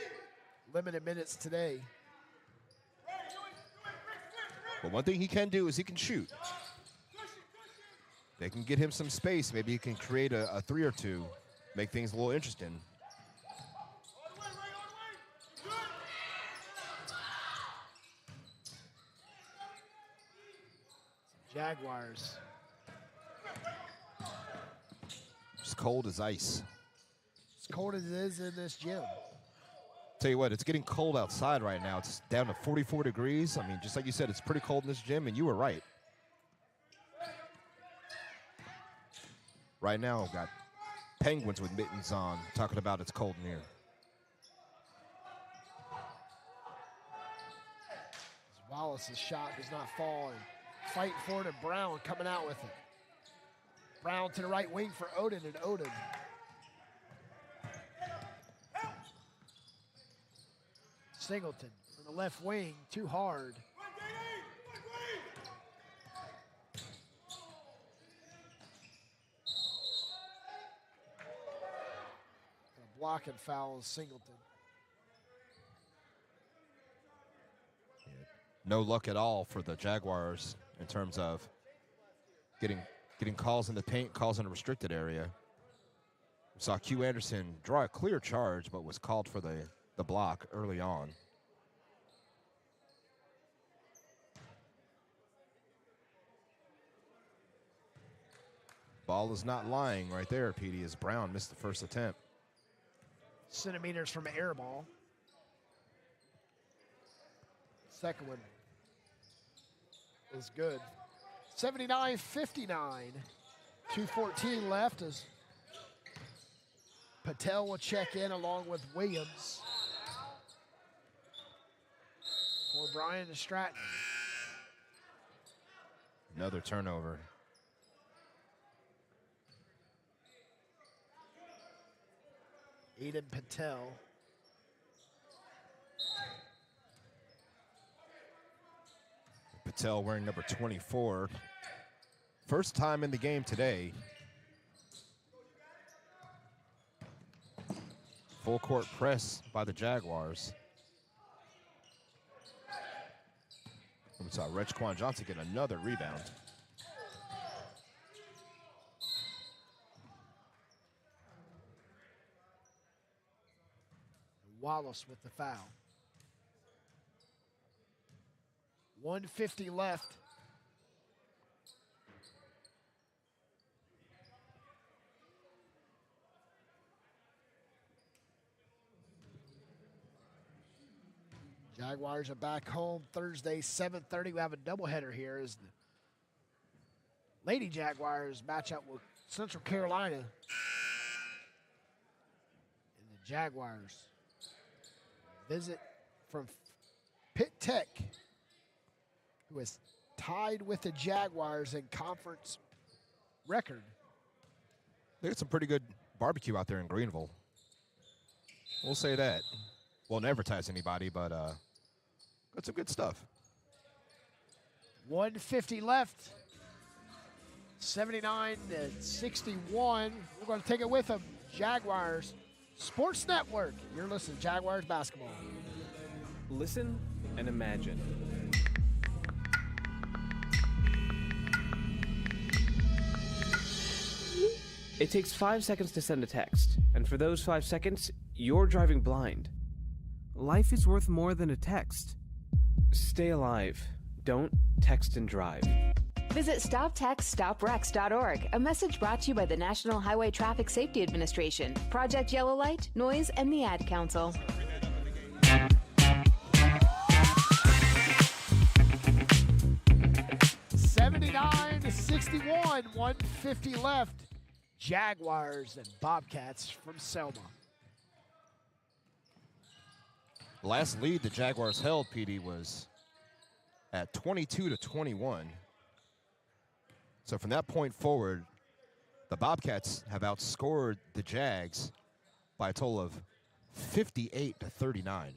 limited minutes today. But one thing he can do is he can shoot. They can get him some space. Maybe he can create a 3 or 2, make things a little interesting. Jaguars. It's cold as ice. As cold as it is in this gym. Tell you what, it's getting cold outside right now. It's down to 44 degrees. I mean, just like you said, it's pretty cold in this gym, and you were right. Right now, I've got Penguins with mittens on, talking about it's cold in here. Wallace's shot does not fall, and fighting for it, and Brown coming out with it. Brown to the right wing for Odin, and Odin. Singleton from the left wing, too hard. Block and foul is Singleton. No luck at all for the Jaguars in terms of getting calls in the paint, calls in a restricted area. We saw Q Anderson draw a clear charge, but was called for the block early on. Ball is not lying right there, PD, as Brown missed the first attempt. Centimeters from air ball. Second one is good. 79-59. 2:14 left as Patel will check in along with Williams for Bryant Stratton. Another turnover. Aiden Patel. Patel wearing number 24. First time in the game today. Full court press by the Jaguars. We saw Reg Johnston get another rebound. Wallace with the foul. 1:50 left. Jaguars are back home Thursday, 7:30. We have a doubleheader here as the Lady Jaguars match up with Central Carolina. And the Jaguars visit from Pitt Tech, who is tied with the Jaguars in conference record. They got some pretty good barbecue out there in Greenville. We'll say that. Won't advertise anybody, but got some good stuff. 1:50 left. 79-61. We're going to take it with them. Jaguars Sports Network. You're listening to Jaguars basketball. Listen and imagine. It takes 5 seconds to send a text, and for those 5 seconds, you're driving blind. Life is worth more than a text. Stay alive. Don't text and drive. Visit StopTextStopWrecks.org, a message brought to you by the National Highway Traffic Safety Administration, Project Yellow Light, Noise, and the Ad Council. (79-61), 1:50 left. Jaguars and Bobcats from Selma. Last lead the Jaguars held, PD, was at 22-21. So from that point forward, the Bobcats have outscored the Jags by a total of 58-39.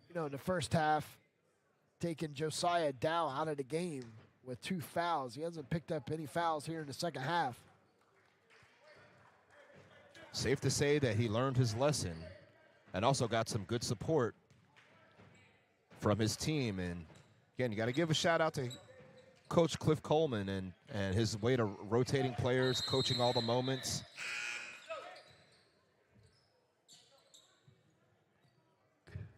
You know, in the first half, taking Josiah Dow out of the game with 2 fouls. He hasn't picked up any fouls here in the second half. Safe to say that he learned his lesson and also got some good support from his team. And again, you got to give a shout out to Coach Cliff Coleman and his way to rotating players, coaching all the moments.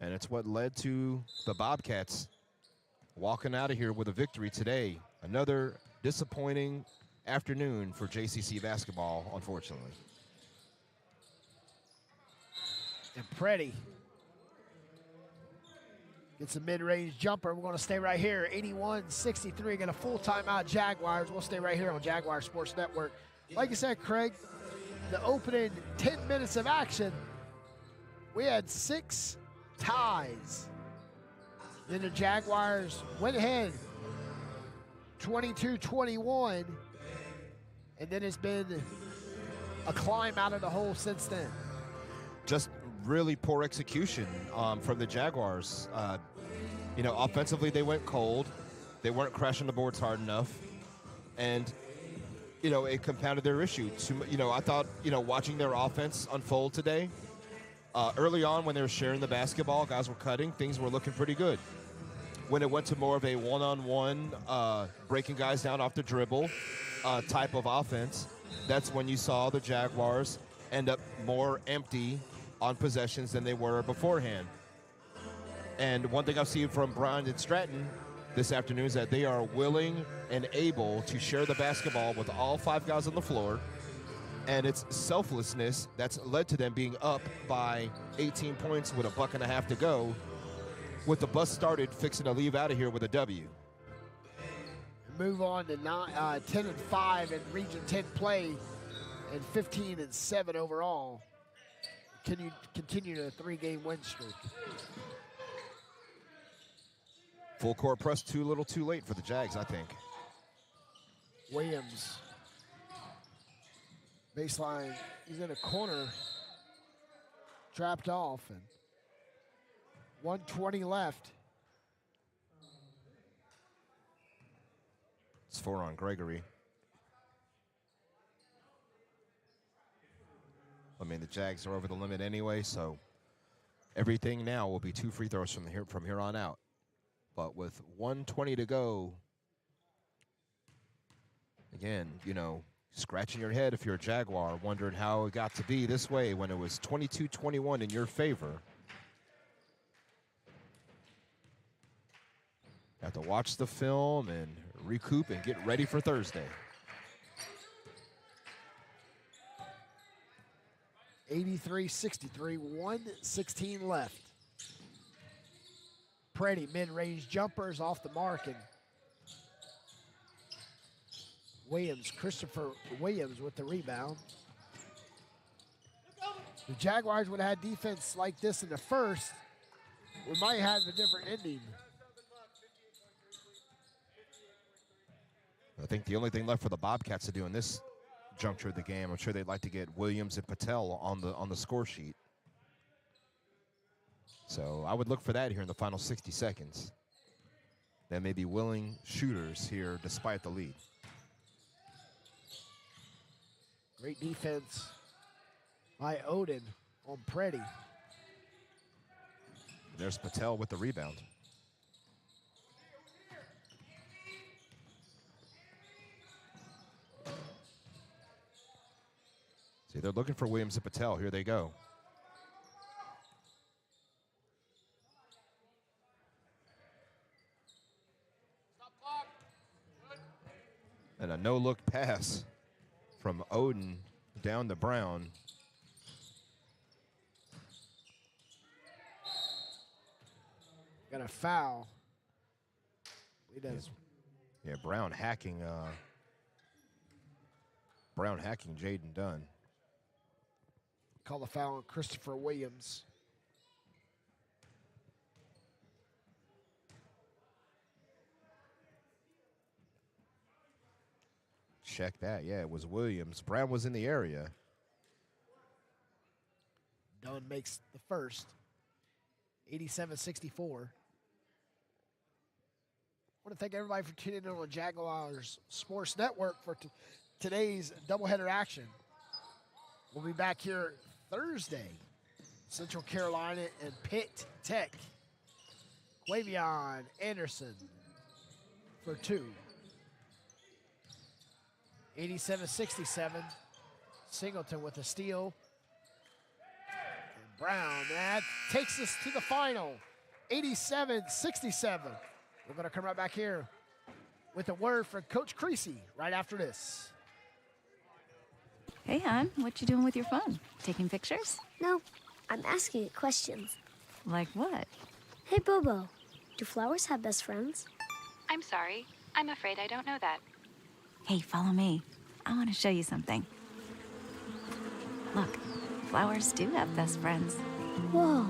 And it's what led to the Bobcats walking out of here with a victory today. Another disappointing afternoon for JCC basketball, unfortunately. And Preddy gets a mid-range jumper. We're going to stay right here. 81-63. Get a full timeout, Jaguars. We'll stay right here on Jaguar Sports Network. Like you said, Craig, the opening 10 minutes of action, we had 6 ties. Then the Jaguars went ahead 22-21, and then it's been a climb out of the hole since then. Just really poor execution from the Jaguars. You know, offensively they went cold. They weren't crashing the boards hard enough. And, you know, it compounded their issue. You know, I thought, you know, watching their offense unfold today, early on when they were sharing the basketball, guys were cutting, things were looking pretty good. When it went to more of a one-on-one, breaking guys down off the dribble type of offense, that's when you saw the Jaguars end up more empty on possessions than they were beforehand. And one thing I've seen from Bryant Stratton this afternoon is that they are willing and able to share the basketball with all 5 guys on the floor. And it's selflessness that's led to them being up by 18 points with a buck and a half to go, with the bus started fixing to leave out of here with a W. Move on to 10-5 in Region 10 play and 15-7 overall. Can you continue a 3-game win streak? Full court press too little too late for the Jags, I think. Williams. Baseline, he's in a corner, trapped off, and 1:20 left. It's 4 on Gregory. I mean, the Jags are over the limit anyway, so everything now will be 2 free throws from here on out. But with 1:20 to go, again, you know, scratching your head if you're a Jaguar, wondering how it got to be this way when it was 22-21 in your favor. Have to watch the film and recoup and get ready for Thursday. 83-63, 1:16 left. Pretty mid-range jumpers off the mark, and Christopher Williams with the rebound. The Jaguars would have had defense like this in the first, we might have a different ending. I think the only thing left for the Bobcats to do in this juncture of the game, I'm sure they'd like to get Williams and Patel on the score sheet. So I would look for that here in the final 60 seconds. They may be willing shooters here despite the lead. Great defense by Odin on Preddy. There's Patel with the rebound. See, they're looking for Williams and Patel. Here they go. And a no-look pass from Odin down to Brown. Got a foul. He does. Yeah, Brown hacking Jaden Dunn. Call the foul on Christopher Williams. Check that. Yeah, it was Williams. Brown was in the area. Dunn makes the first. 87-64. I want to thank everybody for tuning in on Jaguars Sports Network for today's doubleheader action. We'll be back here Thursday. Central Carolina and Pitt Tech. Quavion Anderson for 2. 87-67. Singleton with a steal. And Brown, that takes us to the final. 87-67. We're going to come right back here with a word from Coach Creasy right after this. Hey, hon, what you doing with your phone? Taking pictures? No, I'm asking it questions. Like what? Hey, Bobo, do flowers have best friends? I'm sorry. I'm afraid I don't know that. Hey, follow me. I want to show you something. Look, flowers do have best friends. Whoa.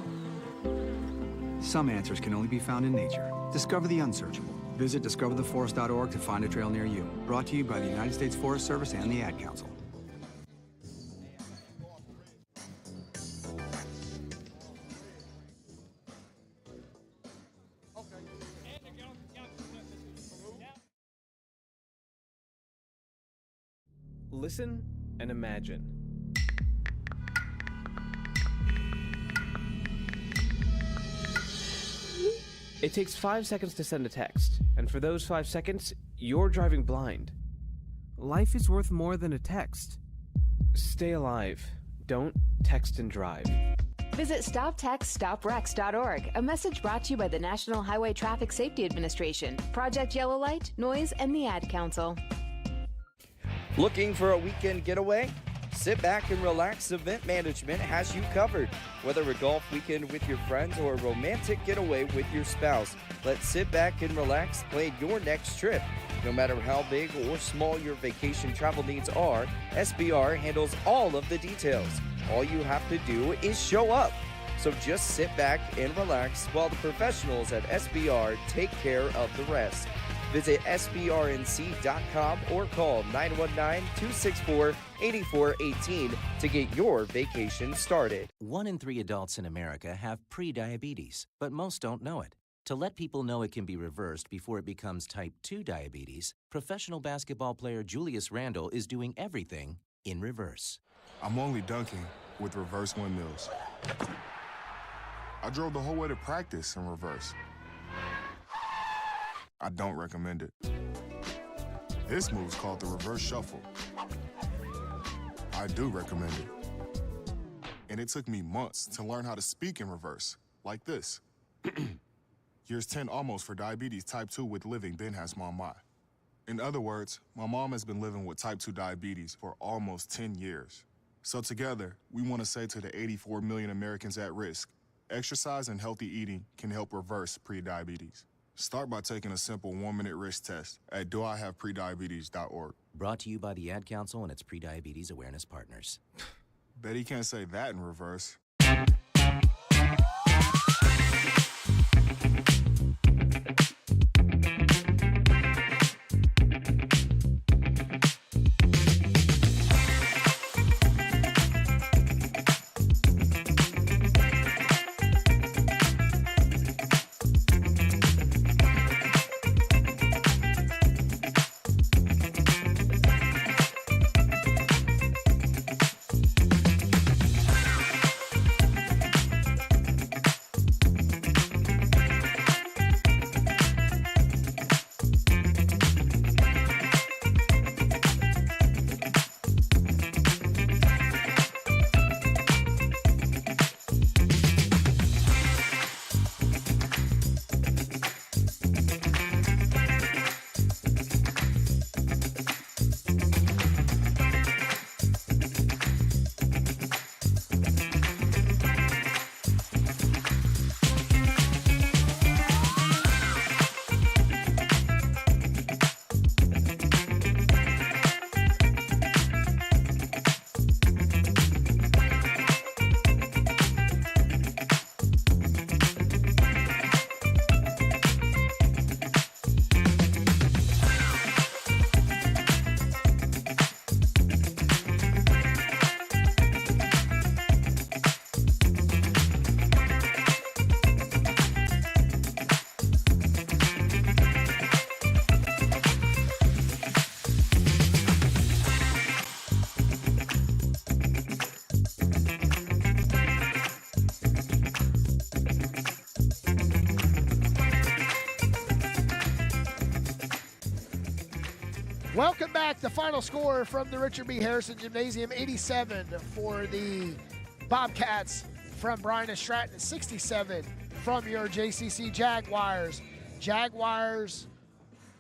Some answers can only be found in nature. Discover the unsearchable. Visit discovertheforest.org to find a trail near you. Brought to you by the United States Forest Service and the Ad Council. Listen and imagine. It takes 5 seconds to send a text, and for those 5 seconds, you're driving blind. Life is worth more than a text. Stay alive. Don't text and drive. Visit StopTextStopWrecks.org, a message brought to you by the National Highway Traffic Safety Administration, Project Yellow Light, Noise, and the Ad Council. Looking for a weekend getaway? Sit back and relax. Event Management has you covered. Whether a golf weekend with your friends or a romantic getaway with your spouse, let's sit back and relax, plan your next trip. No matter how big or small your vacation travel needs are, SBR handles all of the details. All you have to do is show up. So just sit back and relax while the professionals at SBR take care of the rest. Visit sbrnc.com or call 919-264-8418 to get your vacation started. 1 in 3 adults in America have prediabetes, but most don't know it. To let people know it can be reversed before it becomes type 2 diabetes, professional basketball player Julius Randle is doing everything in reverse. I'm only dunking with reverse windmills. I drove the whole way to practice in reverse. I don't recommend it. This move's called the reverse shuffle. I do recommend it. And it took me months to learn how to speak in reverse, like this. Years 10 almost for diabetes type 2 with living Ben has mama. In other words, my mom has been living with type 2 diabetes for almost 10 years. So together, we want to say to the 84 million Americans at risk, exercise and healthy eating can help reverse prediabetes. Start by taking a simple 1-minute risk test at doihaveprediabetes.org. Brought to you by the Ad Council and its prediabetes awareness partners. Bet he can't say that in reverse. Welcome back. The final score from the Richard B. Harrison Gymnasium, 87 for the Bobcats from Bryant Stratton, 67 from your JCC Jaguars. Jaguars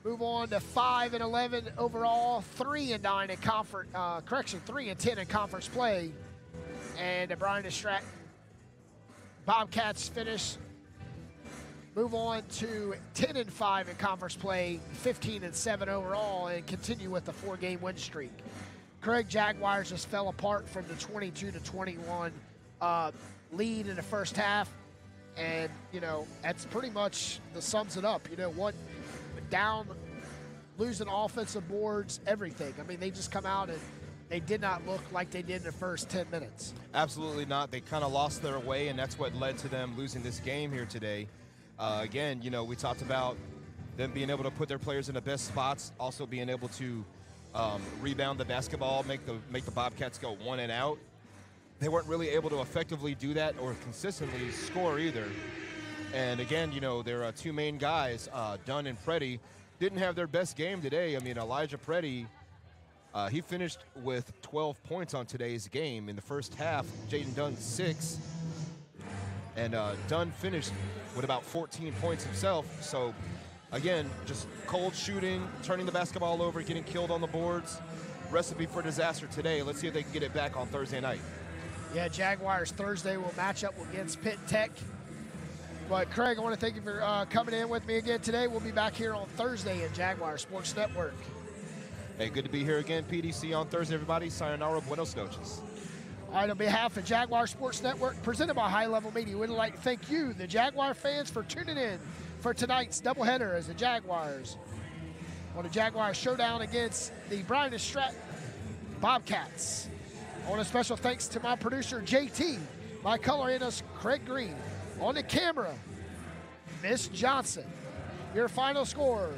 move on to 5-11 overall, 3-9 in conference. 3-10 in conference play, and the Bryant Stratton Bobcats move on to 10-5 in conference play, 15-7 overall, and continue with the 4-game win streak. Craig, Jaguars just fell apart from the 22-21 lead in the first half, and that's pretty much sums it up. What down, losing offensive boards, everything. I mean, they just come out and they did not look like they did in the first 10 minutes. Absolutely not. They kind of lost their way, and that's what led to them losing this game here today. Again, we talked about them being able to put their players in the best spots, also being able to rebound the basketball, make the Bobcats go one and out. They weren't really able to effectively do that or consistently score either. And again, their two main guys, Dunn and Preddy, didn't have their best game today. I mean, Elijah Preddy, he finished with 12 points on today's game. In the first half, Jaden Dunn 6. And Dunn finished with about 14 points himself. So, again, just cold shooting, turning the basketball over, getting killed on the boards. Recipe for disaster today. Let's see if they can get it back on Thursday night. Yeah, Jaguars Thursday will match up against Pitt Tech. But, Craig, I want to thank you for coming in with me again today. We'll be back here on Thursday at Jaguar Sports Network. Hey, good to be here again, PDC, on Thursday, everybody. Sayonara, buenos noches. All right, on behalf of Jaguar Sports Network, presented by High Level Media, we'd like to thank you, the Jaguar fans, for tuning in for tonight's doubleheader as the Jaguars on the Jaguars showdown against the Bryant Stratton Bobcats. I want a special thanks to my producer, JT, my color analyst, Craig Green. On the camera, Miss Johnston. Your final score,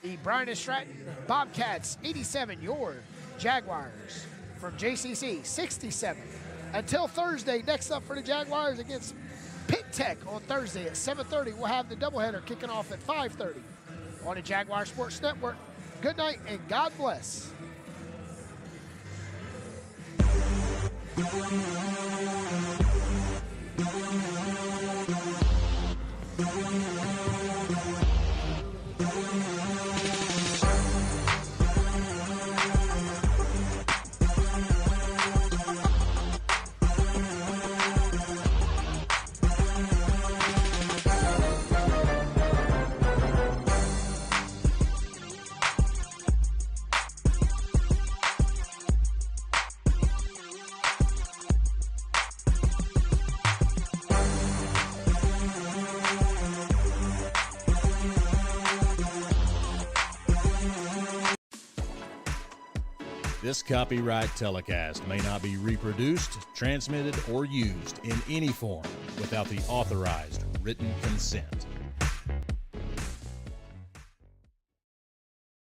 the Bryant Stratton Bobcats 87, your Jaguars from JCC 67. Until Thursday, next up for the Jaguars against Pitt Tech on Thursday at 7:30. We'll have the doubleheader kicking off at 5:30 on the Jaguar Sports Network. Good night and God bless. This copyright telecast may not be reproduced, transmitted, or used in any form without the authorized written consent